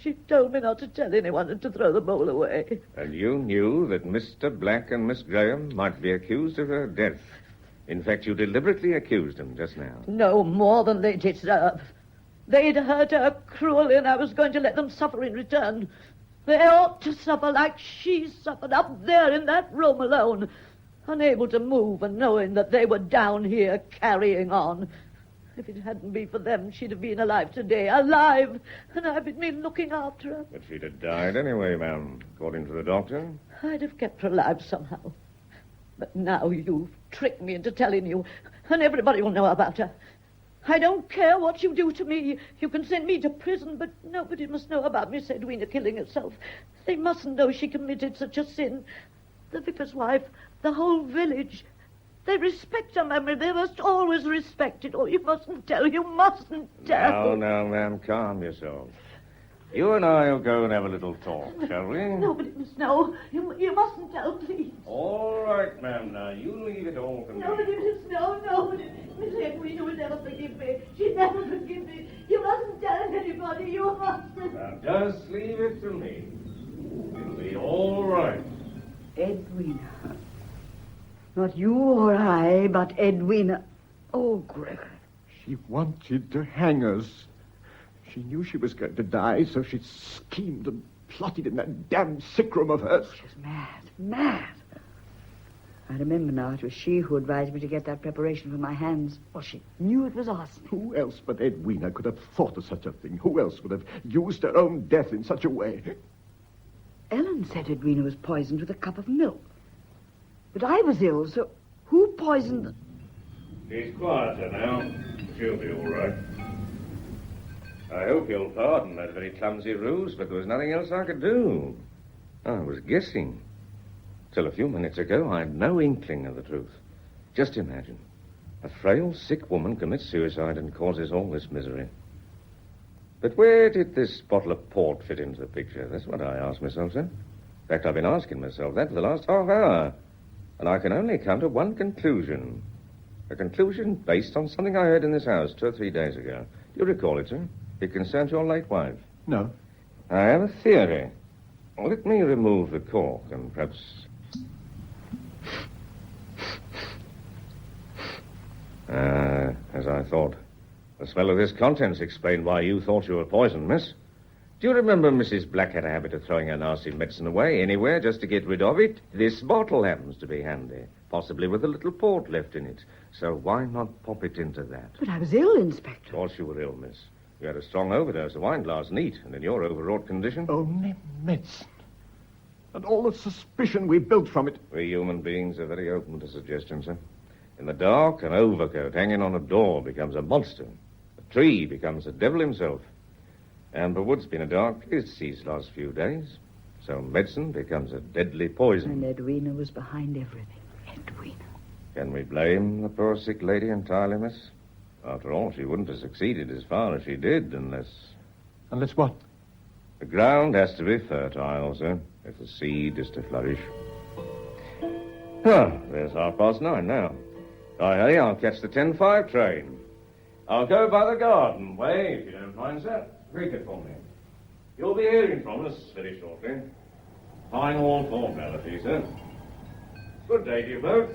She told me not to tell anyone and to throw the bowl away. And you knew that Mr. Black and Miss Graham might be accused of her death. In fact, you deliberately accused them just now. No more than they deserve. They'd hurt her cruelly, and I was going to let them suffer in return. They ought to suffer like she suffered up there in that room alone, unable to move and knowing that they were down here carrying on. If it hadn't been for them, she'd have been alive today, alive, and I've been looking after her. But she'd have died anyway, ma'am, according to the doctor. I'd have kept her alive somehow. But now you've tricked me into telling you, and everybody will know about her. I don't care what you do to me. You can send me to prison, but nobody must know about Miss Edwina killing herself. They mustn't know she committed such a sin. The vicar's wife, the whole village, they respect her memory. They must always respect it. Oh, you mustn't tell. You mustn't tell. Now, ma'am, calm yourself. You and I will go and have a little talk, shall we? Nobody must know. You mustn't tell, please. All right, ma'am. Now, you leave it all to me. Nobody must know. Nobody. Miss Edwina will never forgive me. She'll never forgive me. You mustn't tell anybody. You mustn't. Now, just leave it to me. It'll be all right. Edwina. Not you or I, but Edwina. Oh, Gregory. She wanted to hang us. She knew she was going to die, so she schemed and plotted in that damn sick room of hers. She was mad. I remember now it was she who advised me to get that preparation for my hands. Well, she knew it was arsenic. Who else but Edwina could have thought of such a thing? Who else would have used her own death in such a way? Ellen said Edwina was poisoned with a cup of milk. But I was ill, so who poisoned... She's quieter now. She'll be all right. I hope you'll pardon that very clumsy ruse, but there was nothing else I could do. I was guessing. Till a few minutes ago, I had no inkling of the truth. Just imagine. A frail, sick woman commits suicide and causes all this misery. But where did this bottle of port fit into the picture? That's what I asked myself, sir. In fact, I've been asking myself that for the last half hour. And I can only come to one conclusion. A conclusion based on something I heard in this house 2 or 3 days ago. Do you recall it, sir? It concerns your late wife. No. I have a theory. Let me remove the cork and perhaps... as I thought. The smell of this contents explained why you thought you were poisoned, miss. Do you remember Mrs. Black had a habit of throwing her nasty medicine away anywhere just to get rid of it? This bottle happens to be handy, possibly with a little port left in it. So why not pop it into that? But I was ill, Inspector. Of course you were ill, miss. You had a strong overdose of wine last night, and in your overwrought condition... Only medicine. And all the suspicion we built from it. We human beings are very open to suggestion, sir. In the dark, an overcoat hanging on a door becomes a monster. A tree becomes the devil himself. Amber Wood's been a dark place these last few days. So medicine becomes a deadly poison. And Edwina was behind everything. Edwina. Can we blame the poor sick lady entirely, miss? After all, she wouldn't have succeeded as far as she did unless... Unless what? The ground has to be fertile, sir, if the seed is to flourish. Oh, there's 9:30 now. Hey, I'll catch the 10:05 train. I'll go by the garden way, if you don't mind, sir. Read it for me. You'll be hearing from us very shortly. Final formality, sir. Good day to you both.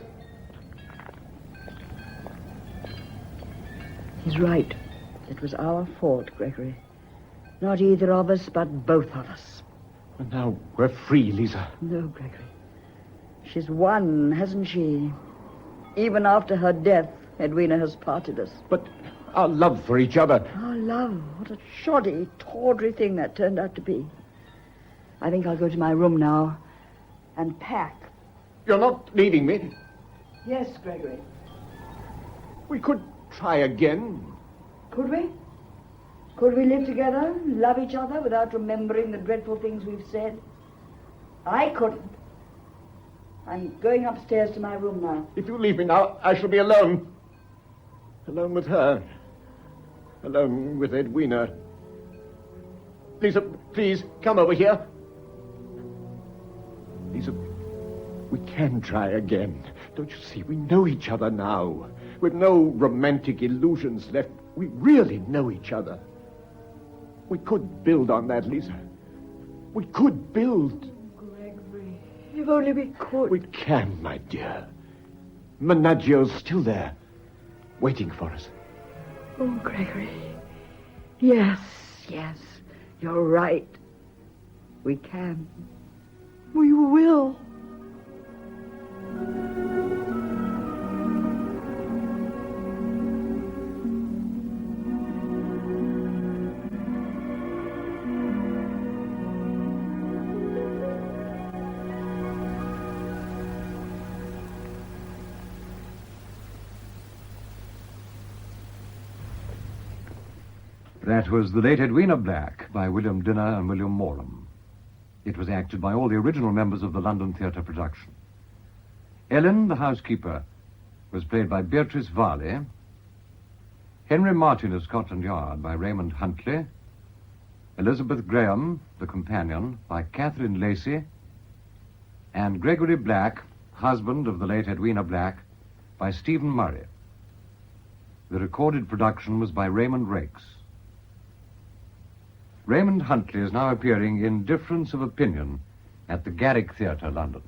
He's right. It was our fault, Gregory. Not either of us, but both of us. And now we're free, Lisa. No, Gregory. She's won, hasn't she? Even after her death, Edwina has parted us. But our love for each other... Our love. What a shoddy, tawdry thing that turned out to be. I think I'll go to my room now and pack. You're not leaving me. Yes, Gregory. We could try again. Could we? Could we live together, love each other without remembering the dreadful things we've said? I couldn't. I'm going upstairs to my room now. If you leave me now, I shall be alone. Alone with her. Alone with Edwina. Lisa, please, come over here. Lisa, we can try again. Don't you see? We know each other now. With no romantic illusions left, we really know each other. We could build on that, Lisa. We could build. Gregory, if only we could. We can, my dear. Menaggio's still there, waiting for us. Oh, Gregory. Yes, you're right. We can. We will. That was The Late Edwina Black by William Dinner and William Morham. It was acted by all the original members of the London theatre production. Ellen, the housekeeper, was played by Beatrice Varley. Henry Martin of Scotland Yard by Raymond Huntley. Elizabeth Graham, the companion, by Catherine Lacey. And Gregory Black, husband of the late Edwina Black, by Stephen Murray. The recorded production was by Raymond Rakes. Raymond Huntley is now appearing in Difference of Opinion at the Garrick Theatre, London.